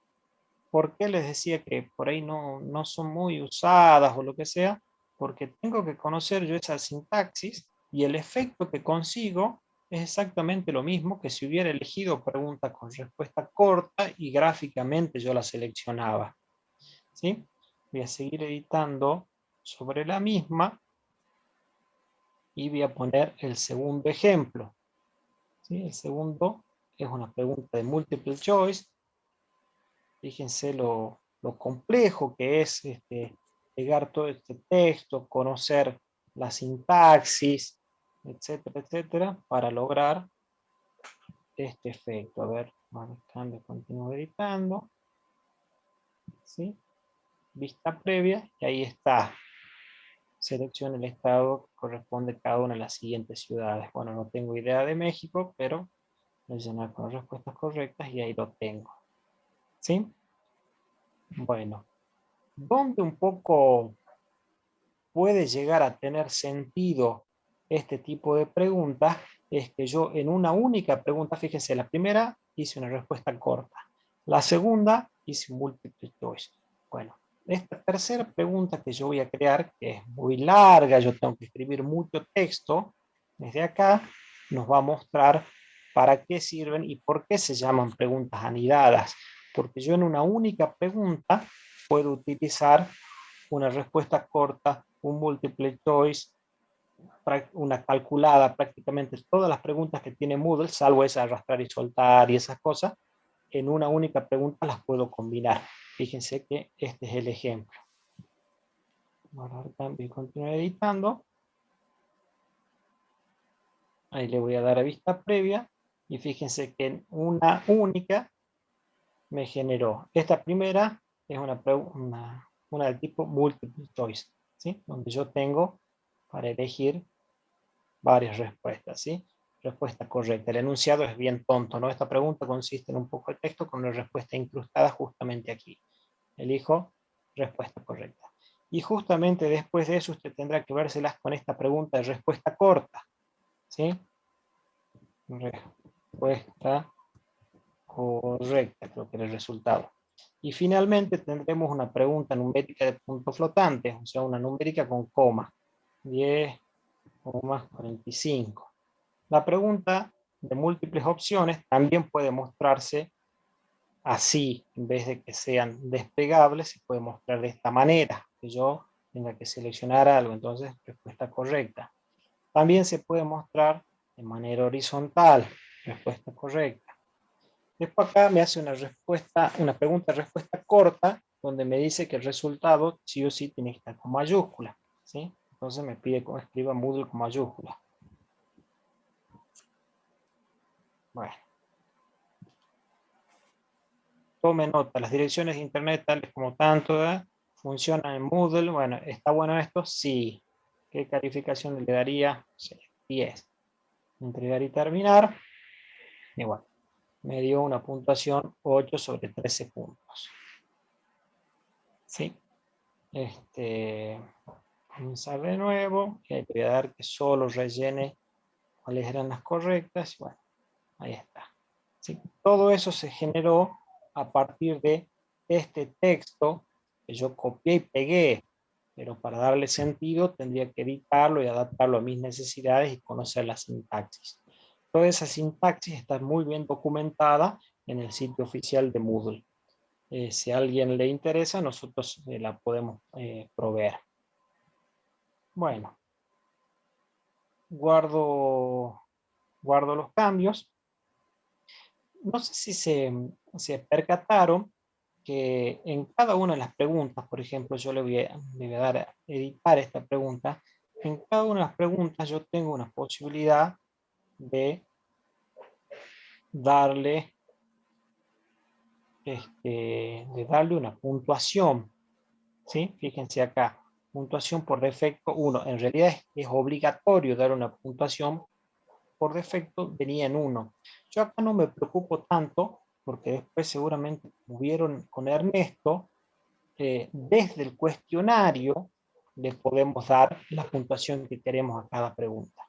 S1: ¿por qué les decía que por ahí no son muy usadas o lo que sea? Porque tengo que conocer yo esa sintaxis y el efecto que consigo es exactamente lo mismo que si hubiera elegido pregunta con respuesta corta y gráficamente yo la seleccionaba. ¿Sí? Voy a seguir editando sobre la misma y voy a poner el segundo ejemplo. ¿Sí? El segundo es una pregunta de multiple choice. Fíjense lo complejo que es pegar todo este texto, conocer la sintaxis, etcétera, etcétera, para lograr este efecto. A ver, marcando, continúo editando. ¿Sí? Vista previa, y ahí está. Selecciona el estado que corresponde a cada una de las siguientes ciudades. Bueno, no tengo idea de México, pero voy a llenar con las respuestas correctas y ahí lo tengo. ¿Sí? Bueno, ¿dónde un poco puede llegar a tener sentido este tipo de preguntas? Es que yo en una única pregunta, fíjense, la primera hice una respuesta corta, la segunda hice un multiple choice. Bueno, esta tercera pregunta que yo voy a crear, que es muy larga, yo tengo que escribir mucho texto, desde acá nos va a mostrar para qué sirven y por qué se llaman preguntas anidadas. Porque yo en una única pregunta puedo utilizar una respuesta corta, un multiple choice, una calculada, prácticamente todas las preguntas que tiene Moodle, salvo esa arrastrar y soltar y esas cosas, en una única pregunta las puedo combinar. Fíjense que este es el ejemplo. Ahora cambio y continúo editando. Ahí le voy a dar a vista previa y fíjense que en una única me generó. Esta primera es una del tipo multiple choice, ¿sí? Donde yo tengo para elegir varias respuestas, ¿sí? Respuesta correcta. El enunciado es bien tonto, ¿no? Esta pregunta consiste en un poco de texto con una respuesta incrustada justamente aquí. Elijo respuesta correcta. Y justamente después de eso usted tendrá que vérselas con esta pregunta de respuesta corta, ¿sí? Respuesta correcta, creo que era el resultado. Y finalmente tendremos una pregunta numérica de puntos flotantes, o sea, una numérica con coma. 10,45. La pregunta de múltiples opciones también puede mostrarse así, en vez de que sean desplegables, se puede mostrar de esta manera, que yo tenga que seleccionar algo, entonces respuesta correcta. También se puede mostrar de manera horizontal, respuesta correcta. Después acá me hace una pregunta de respuesta corta, donde me dice que el resultado sí o sí tiene que estar con mayúscula, ¿sí? Entonces me pide que escriba Moodle con mayúscula. Bueno. Tome nota, las direcciones de internet tales como tanto, ¿verdad? Funcionan en Moodle. Bueno, ¿está bueno esto? Sí. ¿Qué calificación le daría? Sí, 10. Entregar y terminar. Y bueno, me dio una puntuación 8 sobre 13 puntos. ¿Sí? Comenzar de nuevo. Y le voy a dar que solo rellene cuáles eran las correctas. Bueno, ahí está. ¿Sí? Todo eso se generó a partir de este texto que yo copié y pegué, pero para darle sentido tendría que editarlo y adaptarlo a mis necesidades y conocer la sintaxis. Toda esa sintaxis está muy bien documentada en el sitio oficial de Moodle. Si a alguien le interesa, nosotros la podemos proveer. Bueno, guardo los cambios. No sé si se percataron que en cada una de las preguntas, por ejemplo, yo le voy a dar a editar esta pregunta. En cada una de las preguntas yo tengo una posibilidad de darle una puntuación, ¿sí? Fíjense acá, puntuación por defecto 1. En realidad es obligatorio dar una puntuación por defecto, venía en 1. Yo acá no me preocupo tanto porque después seguramente tuvieron con Ernesto, desde el cuestionario le podemos dar la puntuación que queremos a cada pregunta,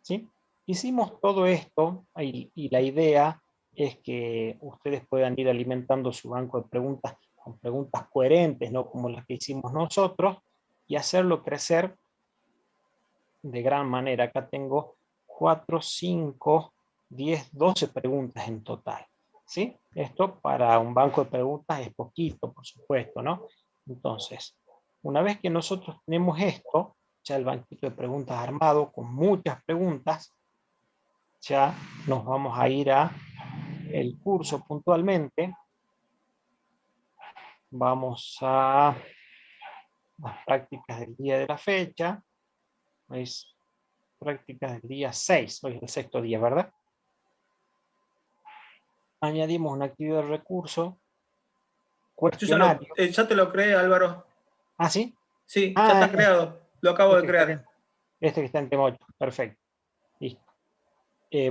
S1: ¿sí? Hicimos todo esto y la idea es que ustedes puedan ir alimentando su banco de preguntas con preguntas coherentes, no como las que hicimos nosotros, y hacerlo crecer de gran manera. Acá tengo 4, 5, 10, 12 preguntas en total, ¿sí? Esto para un banco de preguntas es poquito, por supuesto, ¿no? Entonces, una vez que nosotros tenemos esto, ya el banquito de preguntas armado con muchas preguntas, ya nos vamos a ir a el curso puntualmente. Vamos a las prácticas del día de la fecha. Es prácticas del día 6, hoy es el sexto día, ¿verdad? Añadimos una actividad de recurso, cuestionario.
S2: Ya te lo creé, Álvaro.
S1: ¿Ah, sí?
S2: Sí, ya está creado. Lo acabo de crear.
S1: Este que está en tema 8, perfecto. Listo.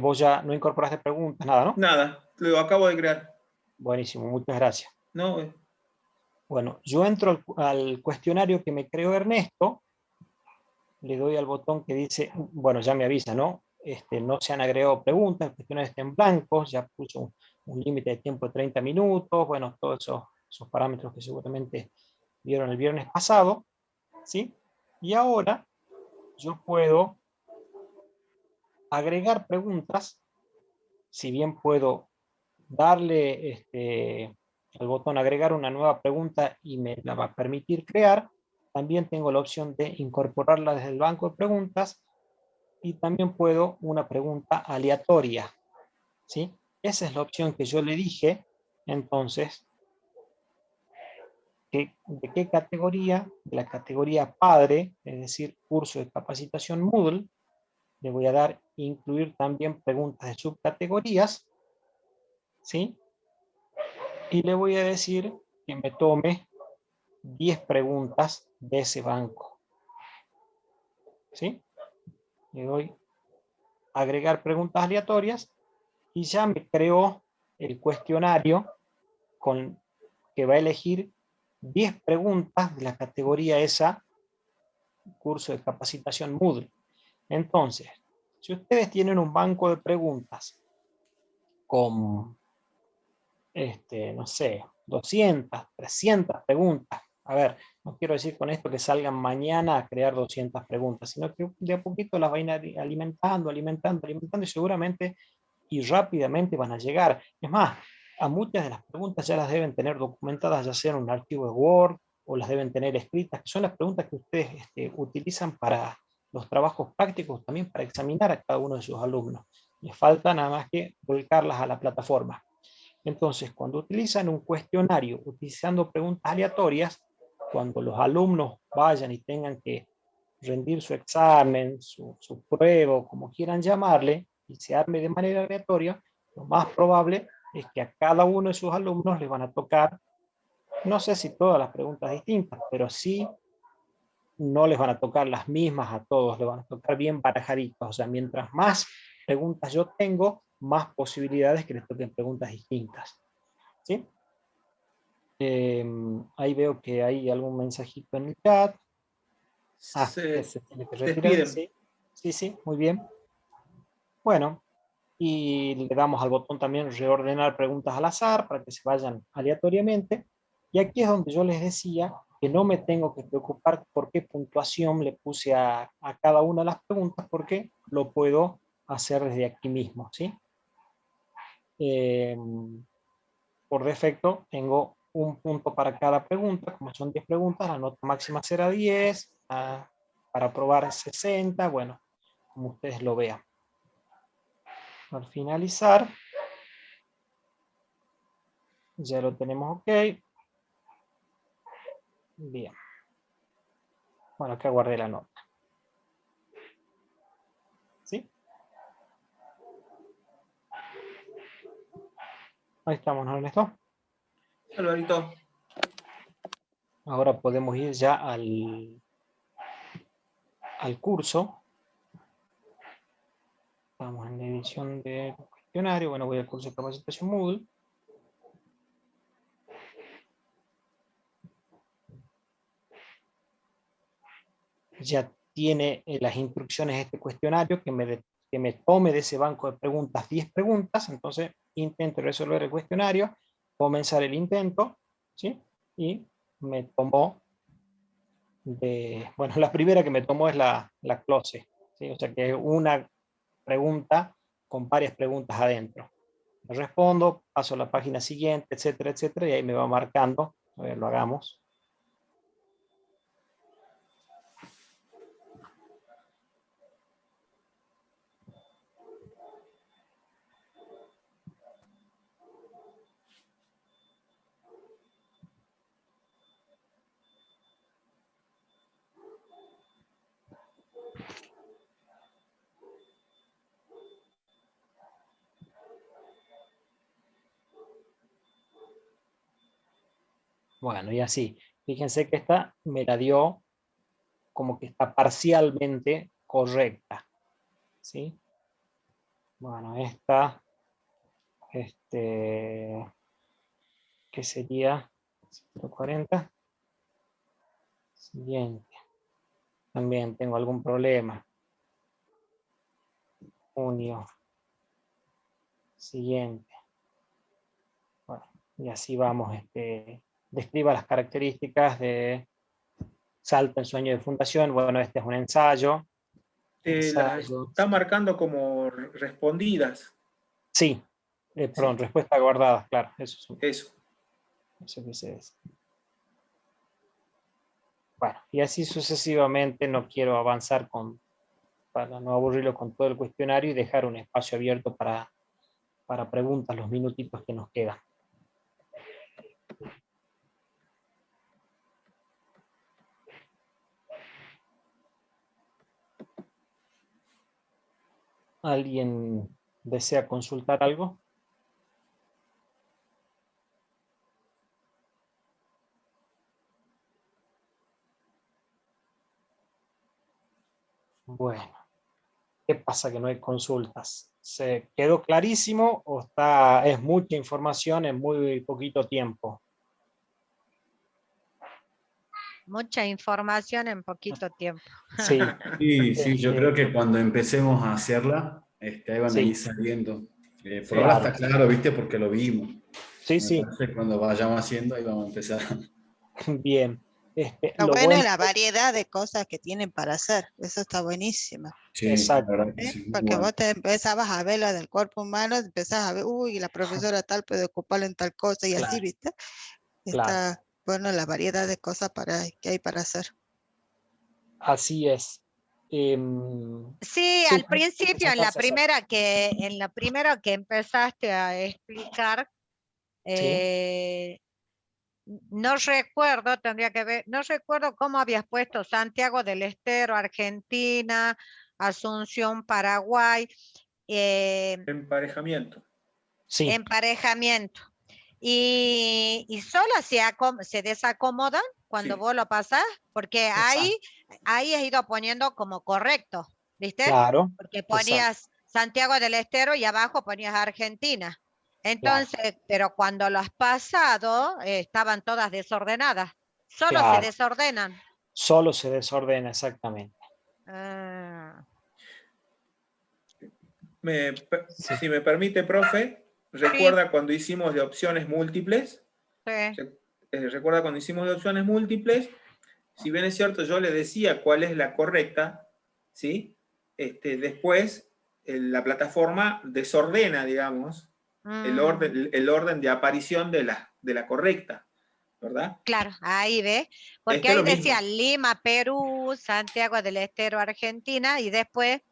S1: Vos ya no incorporaste preguntas, nada, ¿no?
S2: Nada, lo acabo de crear.
S1: Buenísimo, muchas gracias.
S2: No,
S1: Bueno, yo entro al cuestionario que me creó Ernesto, le doy al botón que dice, bueno, ya me avisa, ¿no? No se han agregado preguntas, el cuestionario está en blanco, ya puso un límite de tiempo de 30 minutos, bueno, todos esos parámetros que seguramente vieron el viernes pasado, ¿sí? Y ahora yo puedo agregar preguntas, si bien puedo darle al botón agregar una nueva pregunta y me la va a permitir crear, también tengo la opción de incorporarla desde el banco de preguntas y también puedo una pregunta aleatoria, ¿sí? Esa es la opción que yo le dije. Entonces, ¿de qué categoría? De la categoría padre, es decir, curso de capacitación Moodle. Le voy a dar incluir también preguntas de subcategorías, ¿sí? Y le voy a decir que me tome 10 preguntas de ese banco, ¿sí? Le doy agregar preguntas aleatorias y ya me creó el cuestionario que va a elegir 10 preguntas de la categoría esa, curso de capacitación Moodle. Entonces, si ustedes tienen un banco de preguntas con, no sé, 200, 300 preguntas, a ver, no quiero decir con esto que salgan mañana a crear 200 preguntas, sino que de a poquito las van a ir alimentando y seguramente y rápidamente van a llegar. Es más, a muchas de las preguntas ya las deben tener documentadas, ya sea en un archivo de Word o las deben tener escritas, que son las preguntas que ustedes utilizan para los trabajos prácticos, también para examinar a cada uno de sus alumnos. Les falta nada más que volcarlas a la plataforma. Entonces, cuando utilizan un cuestionario utilizando preguntas aleatorias, cuando los alumnos vayan y tengan que rendir su examen, su prueba, o como quieran llamarle, y se arme de manera aleatoria, lo más probable es que a cada uno de sus alumnos les van a tocar, no sé si todas las preguntas distintas, pero sí no les van a tocar las mismas a todos, les van a tocar bien barajaditos. O sea, mientras más preguntas yo tengo, más posibilidades que les toquen preguntas distintas. ¿Sí? Ahí veo que hay algún mensajito en el chat. Que se tiene que retirar.
S2: Despiden.
S1: Sí, sí, sí, muy bien. Bueno, y le damos al botón también reordenar preguntas al azar para que se vayan aleatoriamente. Y aquí es donde yo les decía que no me tengo que preocupar por qué puntuación le puse a cada una de las preguntas, porque lo puedo hacer desde aquí mismo, ¿sí? Por defecto tengo un punto para cada pregunta, como son 10 preguntas, la nota máxima será 10, para probar 60, bueno, como ustedes lo vean. Al finalizar, ya lo tenemos ok. Bien. Bueno, acá guardé la nota. ¿Sí? Ahí estamos, ¿no, Ernesto?
S2: Alvarito.
S1: Ahora podemos ir ya al curso. Estamos en la edición de cuestionario. Bueno, voy al curso de capacitación Moodle. Ya tiene las instrucciones de este cuestionario que me tome de ese banco de preguntas 10 preguntas. Entonces intento resolver el cuestionario, comenzar el intento, ¿sí? Y me tomó bueno, la primera que me tomó es la close, ¿sí? O sea que es una pregunta con varias preguntas adentro. Respondo, paso a la página siguiente, etcétera, etcétera, y ahí me va marcando. A ver, lo hagamos. Bueno, y así. Fíjense que esta me la dio como que está parcialmente correcta, ¿sí? Bueno, esta, ¿qué sería? 140. Siguiente. También tengo algún problema. Junio. Siguiente. Bueno, y así vamos. Describa las características de Salta en sueño de fundación. Bueno, este es un ensayo.
S2: Está marcando como respondidas.
S1: Sí, perdón,
S2: Sí.
S1: respuesta guardada, claro. Eso que se dice. Bueno, y así sucesivamente. No quiero avanzar para no aburrirlo con todo el cuestionario y dejar un espacio abierto para preguntas los minutitos que nos quedan. ¿Alguien desea consultar algo? Bueno, ¿qué pasa que no hay consultas? ¿Se quedó clarísimo o es mucha información en muy poquito tiempo?
S4: Mucha información en poquito tiempo.
S1: Sí.
S5: Sí, yo creo que cuando empecemos a hacerla, ahí van a ir
S1: Sí,
S5: saliendo. Por
S1: claro.
S5: ahora está claro, ¿viste? Porque lo vimos.
S1: Sí,
S5: Me
S1: sí.
S5: parece que cuando vayamos haciendo, ahí vamos a empezar.
S1: Bien.
S4: Lo
S1: Lo
S4: bueno
S1: bueno,
S4: es la variedad de cosas que tienen para hacer. Eso está buenísimo.
S5: Sí, la
S1: exacto.
S5: verdad que sí, muy
S4: Porque
S5: bueno.
S4: vos te empezabas a ver la del cuerpo humano, empezás a ver, uy, la profesora tal puede ocuparlo en tal cosa y así,
S1: Claro,
S4: ¿viste?
S1: claro.
S4: Está bueno la variedad de cosas que hay para hacer.
S1: Así es.
S4: Sí,
S1: Sí,
S4: al principio,
S1: sentarse a hacer.
S4: en la primera que empezaste a explicar,
S1: Sí.
S6: No recuerdo, tendría que ver, no recuerdo cómo habías puesto Santiago del Estero, Argentina, Asunción, Paraguay,
S2: Emparejamiento.
S1: Sí,
S6: emparejamiento. Y solo se desacomodan cuando
S2: Sí.
S6: vos lo pasás, porque
S1: exacto.
S6: ahí has ido poniendo como correcto, ¿viste?
S1: Claro,
S6: Porque
S1: exacto,
S6: ponías Santiago del Estero y abajo ponías Argentina.
S1: claro,
S6: Entonces, pero cuando lo has pasado, estaban todas desordenadas. Solo se
S1: claro.
S6: desordenan.
S1: Solo se desordena, exactamente.
S6: Ah,
S1: Sí,
S2: Si me permite, profe, recuerda cuando hicimos de opciones múltiples.
S6: sí.
S2: Recuerda cuando hicimos de opciones múltiples, si bien es cierto, yo le decía cuál es la correcta, ¿sí? Después la plataforma desordena, digamos, el orden de aparición de la correcta, ¿verdad?
S6: Claro, ahí ve, porque
S2: Es
S6: ahí
S2: lo
S6: decía
S2: mismo.
S6: Lima, Perú, Santiago del Estero, Argentina, y después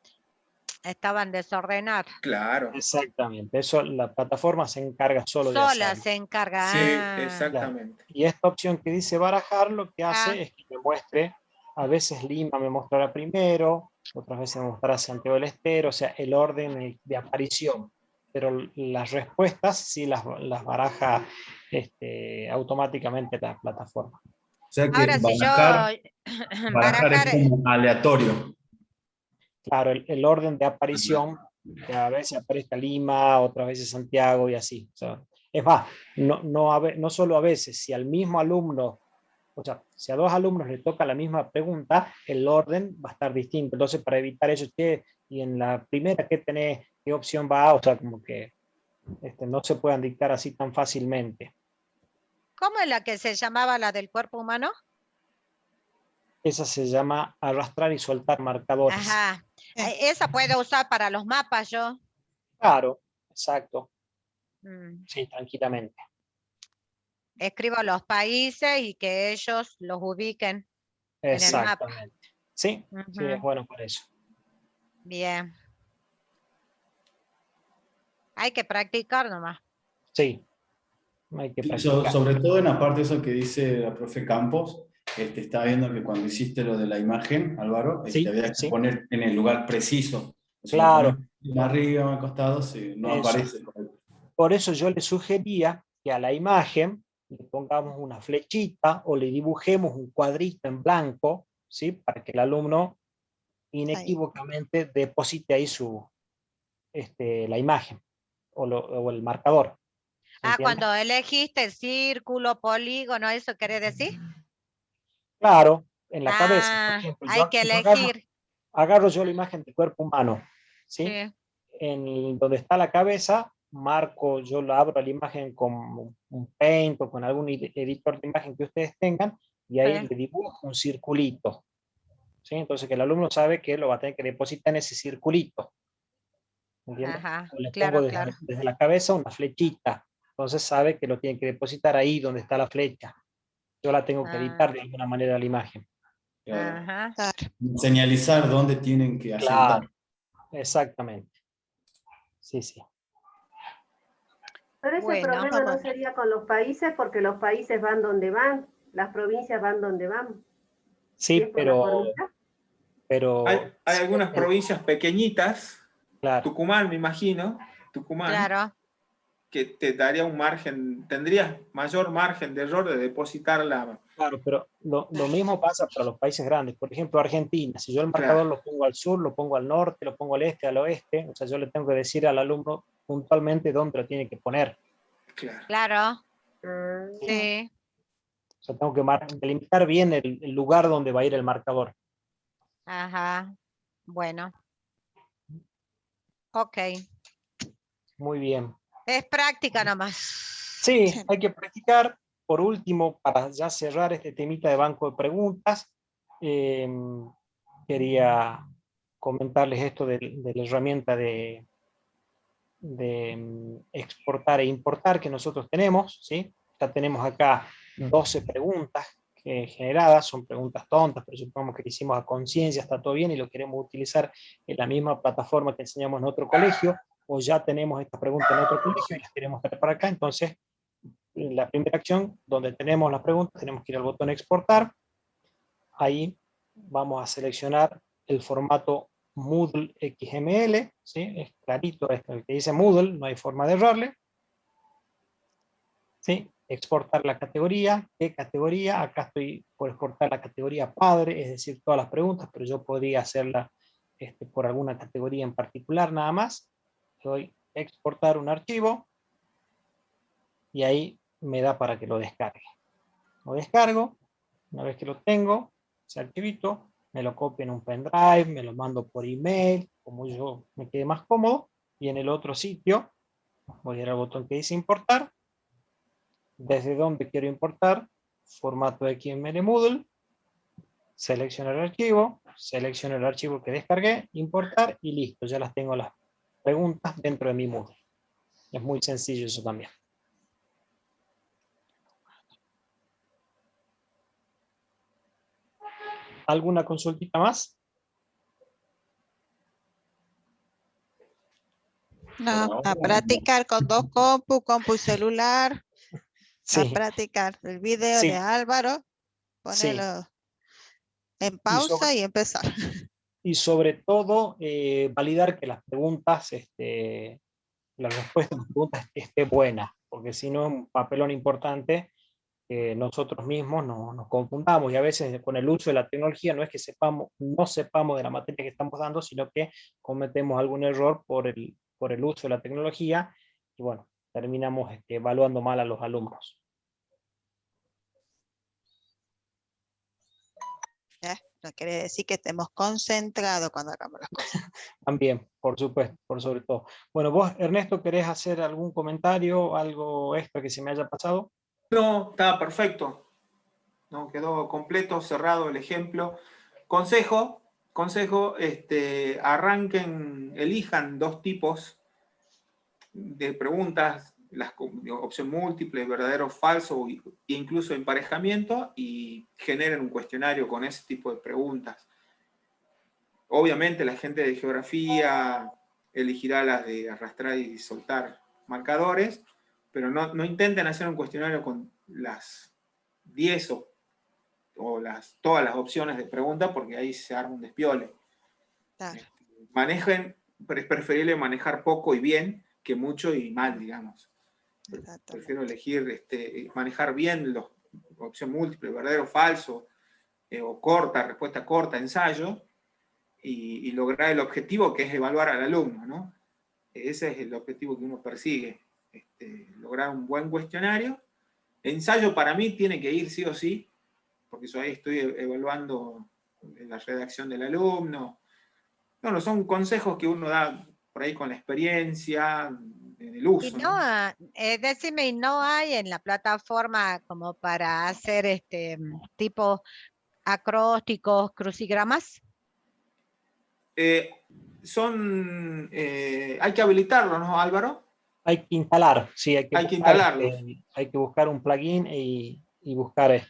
S6: estaban desordenadas.
S2: Claro.
S1: exactamente. Eso la plataforma se encarga solo de
S6: Sola
S1: hacerlo.
S6: se encarga.
S2: Sí,
S6: Ah,
S2: exactamente.
S1: Y esta opción que dice barajar lo que
S6: ah,
S1: hace es que me muestre, a veces Lima me mostrará primero, otras veces me mostrará Santiago del Estero, o sea, el orden de aparición. Pero las respuestas sí las baraja automáticamente la plataforma.
S5: O sea que
S6: Ahora, si yo
S5: barajar es
S6: barajar,
S5: como aleatorio.
S1: Claro, el orden de aparición, que a veces aparezca Lima, otras veces Santiago y así. O sea, es más, no solo a veces, si al mismo alumno, o sea, si a dos alumnos le toca la misma pregunta, el orden va a estar distinto. Entonces, para evitar eso, y en la primera que tenés, ¿qué opción va? O sea, como que no se puedan dictar así tan fácilmente.
S6: ¿cómo es la que se llamaba la del cuerpo humano?
S1: Esa se llama arrastrar y soltar marcadores.
S6: Ajá, esa puedo usar para los mapas yo.
S1: Claro, exacto.
S6: Mm.
S1: Sí, tranquilamente.
S6: Escribo los países y que ellos los ubiquen en el mapa.
S1: Exactamente. Sí, sí, es
S6: Ujú.
S1: bueno para eso.
S6: Bien. Hay que practicar nomás.
S1: Sí, hay que
S5: Sí,
S1: practicar.
S5: sobre todo en la parte de eso que dice la profe Campos, estaba viendo que cuando hiciste lo de la imagen, Álvaro,
S1: Sí,
S5: había que
S1: sí,
S5: poner en el lugar preciso. Si lo pones
S1: claro,
S5: arriba, al costado, sí, no
S1: eso.
S5: aparece.
S1: Por eso yo le sugería que a la imagen le pongamos una flechita o le dibujemos un cuadrito en blanco, ¿sí? Para que el alumno
S4: Ahí.
S1: inequívocamente deposite ahí la imagen o el marcador. ¿Se
S6: Ah,
S1: entiende?
S6: cuando elegiste el círculo, polígono, ¿eso quiere decir?
S1: Claro, en la cabeza. Por
S6: Ah,
S1: ejemplo,
S6: hay que
S1: yo agarro,
S6: elegir.
S1: agarro yo la imagen del cuerpo humano, ¿sí?
S6: Sí,
S1: En donde está la cabeza, marco, yo la abro la imagen con un Paint o con algún editor de imagen que ustedes tengan, y ahí
S6: sí.
S1: le dibujo un circulito. ¿Sí? Entonces que el alumno sabe que lo va a tener que depositar en ese circulito. ¿Entiendes?
S6: Ajá,
S1: O le pongo
S6: claro, claro.
S1: desde la cabeza una flechita. Entonces sabe que lo tiene que depositar ahí donde está la flecha. Yo la tengo que
S6: Ah,
S1: editar de alguna manera la imagen.
S5: Claro.
S6: ajá.
S4: Claro.
S5: Señalizar dónde tienen que asentar.
S1: Claro, exactamente. Sí, sí.
S7: Pero ese
S6: Bueno,
S7: problema no sería con los países porque los países van donde van, las provincias van donde van. Si es
S1: Sí,
S7: por la formita.
S1: pero
S2: Hay algunas provincias pequeñitas,
S1: claro.
S2: Tucumán, me imagino, Tucumán,
S6: claro.
S2: que te daría un margen, tendrías mayor margen de error de depositar la...
S1: Claro, pero lo mismo pasa para los países grandes. Por ejemplo, Argentina, si yo el marcador
S2: Claro,
S1: lo pongo al sur, lo pongo al norte, lo pongo al este, al oeste, o sea, yo le tengo que decir al alumno puntualmente dónde lo tiene que poner.
S2: claro.
S6: Claro,
S1: ¿Sí?
S6: sí.
S1: O sea, tengo que delimitar bien el lugar donde va a ir el marcador.
S6: Ajá. Bueno, ok.
S1: Muy bien.
S6: Es práctica nomás.
S1: Sí,
S4: Sí.
S1: hay que practicar. Por último, para ya cerrar este temita de banco de preguntas, eh, quería comentarles esto de la herramienta de exportar e importar que nosotros tenemos, ¿sí? Ya tenemos acá 12 preguntas generadas, son preguntas tontas, pero supongamos que lo hicimos a conciencia, está todo bien y lo queremos utilizar en la misma plataforma que enseñamos en otro colegio, o ya tenemos esta pregunta en otro colegio y las queremos traer para acá, entonces la primera acción donde tenemos las preguntas, tenemos que ir al botón exportar. Ahí vamos a seleccionar el formato Moodle XML, ¿sí? Es clarito esto, el que dice Moodle, no hay forma de errarle. ¿Sí? Exportar la categoría. ¿Qué categoría? Acá estoy por exportar la categoría padre, es decir, todas las preguntas, pero yo podría hacerla por alguna categoría en particular nada más. Le doy exportar un archivo y ahí me da para que lo descargue. Lo descargo, una vez que lo tengo, ese archivito, me lo copio en un pendrive, me lo mando por email, como yo me quede más cómodo, y en el otro sitio voy a ir al botón que dice importar. Desde donde quiero importar, formato XML Moodle, selecciono el archivo que descargué, importar y listo, ya las tengo las preguntas dentro de mi Moodle. Es muy sencillo eso también. ¿Alguna consultita más?
S4: No, a practicar con 2 compu y celular.
S1: Sí.
S4: A practicar el video
S1: Sí.
S4: de Álvaro, ponerlo en pausa y empezar.
S1: Y sobre todo, validar que las preguntas, la respuesta a las preguntas esté buena, porque si no es un papelón importante que nosotros mismos nos confundamos, y a veces con el uso de la tecnología no es que no sepamos de la materia que estamos dando, sino que cometemos algún error por el uso de la tecnología, y bueno, terminamos evaluando mal a los alumnos.
S4: No quiere decir que estemos concentrados cuando hagamos las cosas.
S1: También, por supuesto, por sobre todo. Bueno, vos, Ernesto, ¿querés hacer algún comentario, algo extra que se me haya pasado?
S2: No, está perfecto. No, quedó completo, cerrado el ejemplo. Consejo, arranquen, elijan 2 tipos de preguntas, opción múltiple, verdadero o falso, e incluso emparejamiento, y generen un cuestionario con ese tipo de preguntas. Obviamente la gente de geografía elegirá las de arrastrar y soltar marcadores, pero no intenten hacer un cuestionario con las 10 o todas las opciones de pregunta, porque ahí se arma un despiole.
S4: Claro.
S2: Es preferible manejar poco y bien que mucho y mal, digamos. Prefiero elegir, manejar bien la opción múltiple, verdadero o falso, o corta, respuesta corta, ensayo, y lograr el objetivo que es evaluar al alumno, ¿no? Ese es el objetivo que uno persigue, lograr un buen cuestionario. Ensayo para mí tiene que ir sí o sí, porque yo ahí estoy evaluando la redacción del alumno. No, son consejos que uno da por ahí con la experiencia, en el uso.
S6: Y no, decime, ¿y no hay en la plataforma como para hacer tipo acrósticos, crucigramas?
S1: Hay
S2: que habilitarlo, ¿no, Álvaro?
S1: Hay que instalar, sí, hay que
S2: instalarlos.
S1: Hay que buscar un plugin y buscar,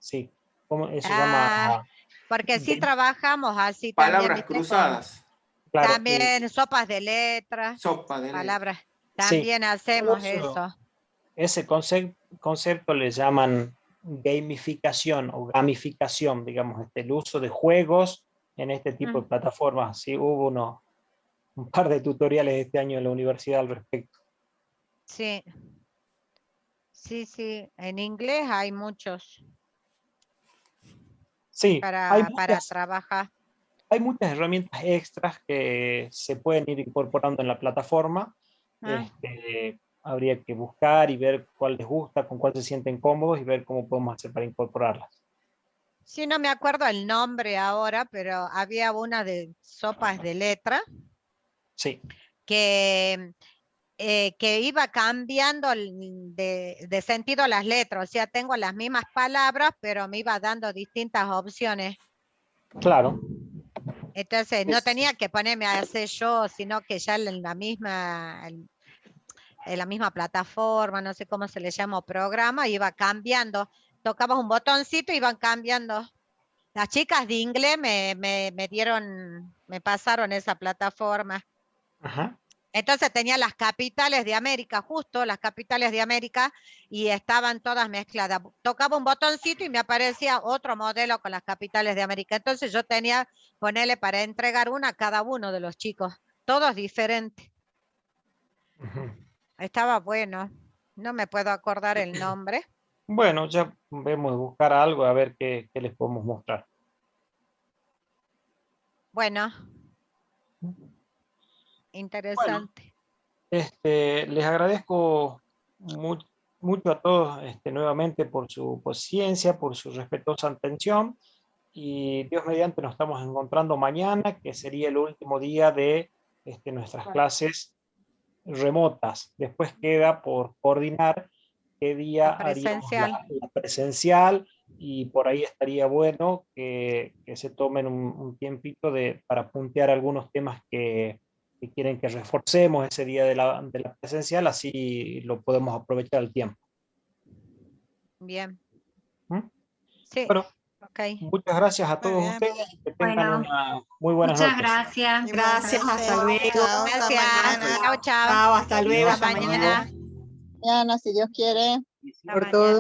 S1: sí, ¿cómo eso se llama?
S6: Porque sí trabajamos así
S2: palabras
S6: también.
S2: cruzadas.
S1: Claro,
S6: también sopas de letras. Palabras. También hacemos eso.
S1: Ese concepto le llaman gamificación o gamificación, digamos, el uso de juegos en este tipo de plataformas. Sí, hubo un par de tutoriales este año en la universidad al respecto.
S6: Sí. Sí, en inglés hay muchos.
S1: Sí,
S6: para trabajar.
S1: Hay muchas herramientas extras que se pueden ir incorporando en la plataforma. Habría que buscar y ver cuál les gusta, con cuál se sienten cómodos y ver cómo podemos hacer para incorporarlas.
S6: Sí, no me acuerdo el nombre ahora, pero había una de sopas de letra.
S1: Sí.
S6: Que iba cambiando de sentido las letras. O sea, tengo las mismas palabras, pero me iba dando distintas opciones.
S1: Claro.
S6: Entonces, no tenía que ponerme a hacer yo, sino que ya en la misma plataforma, no sé cómo se le llama, programa, iba cambiando. Tocabas un botoncito y iban cambiando. Las chicas de inglés me pasaron esa plataforma.
S1: Ajá.
S6: Entonces tenía las capitales de América, justo las capitales de América, y estaban todas mezcladas. Tocaba un botoncito y me aparecía otro modelo con las capitales de América. Entonces yo tenía, ponerle para entregar una a cada uno de los chicos, todos diferentes. Estaba bueno, no me puedo acordar el nombre.
S1: Bueno, ya vemos de buscar algo a ver qué les podemos mostrar.
S6: Bueno. Interesante.
S1: Bueno, les agradezco mucho a todos nuevamente por su paciencia, por su respetuosa atención, y Dios mediante nos estamos encontrando mañana, que sería el último día de nuestras clases remotas. Después queda por coordinar qué día haríamos la presencial, y por ahí estaría bueno que se tomen un tiempito para puntear algunos temas que quieren que reforcemos ese día de la presencial, así lo podemos aprovechar el tiempo.
S6: Bien.
S1: Sí. Bueno, muchas gracias a todos ustedes. Que tengan una muy buena noche.
S8: Muchas gracias.
S3: Gracias, hasta luego.
S6: Gracias. Chao, chao.
S3: Chao, hasta luego.
S6: Hasta mañana.
S9: Mañana, si Dios quiere.
S3: Por todo.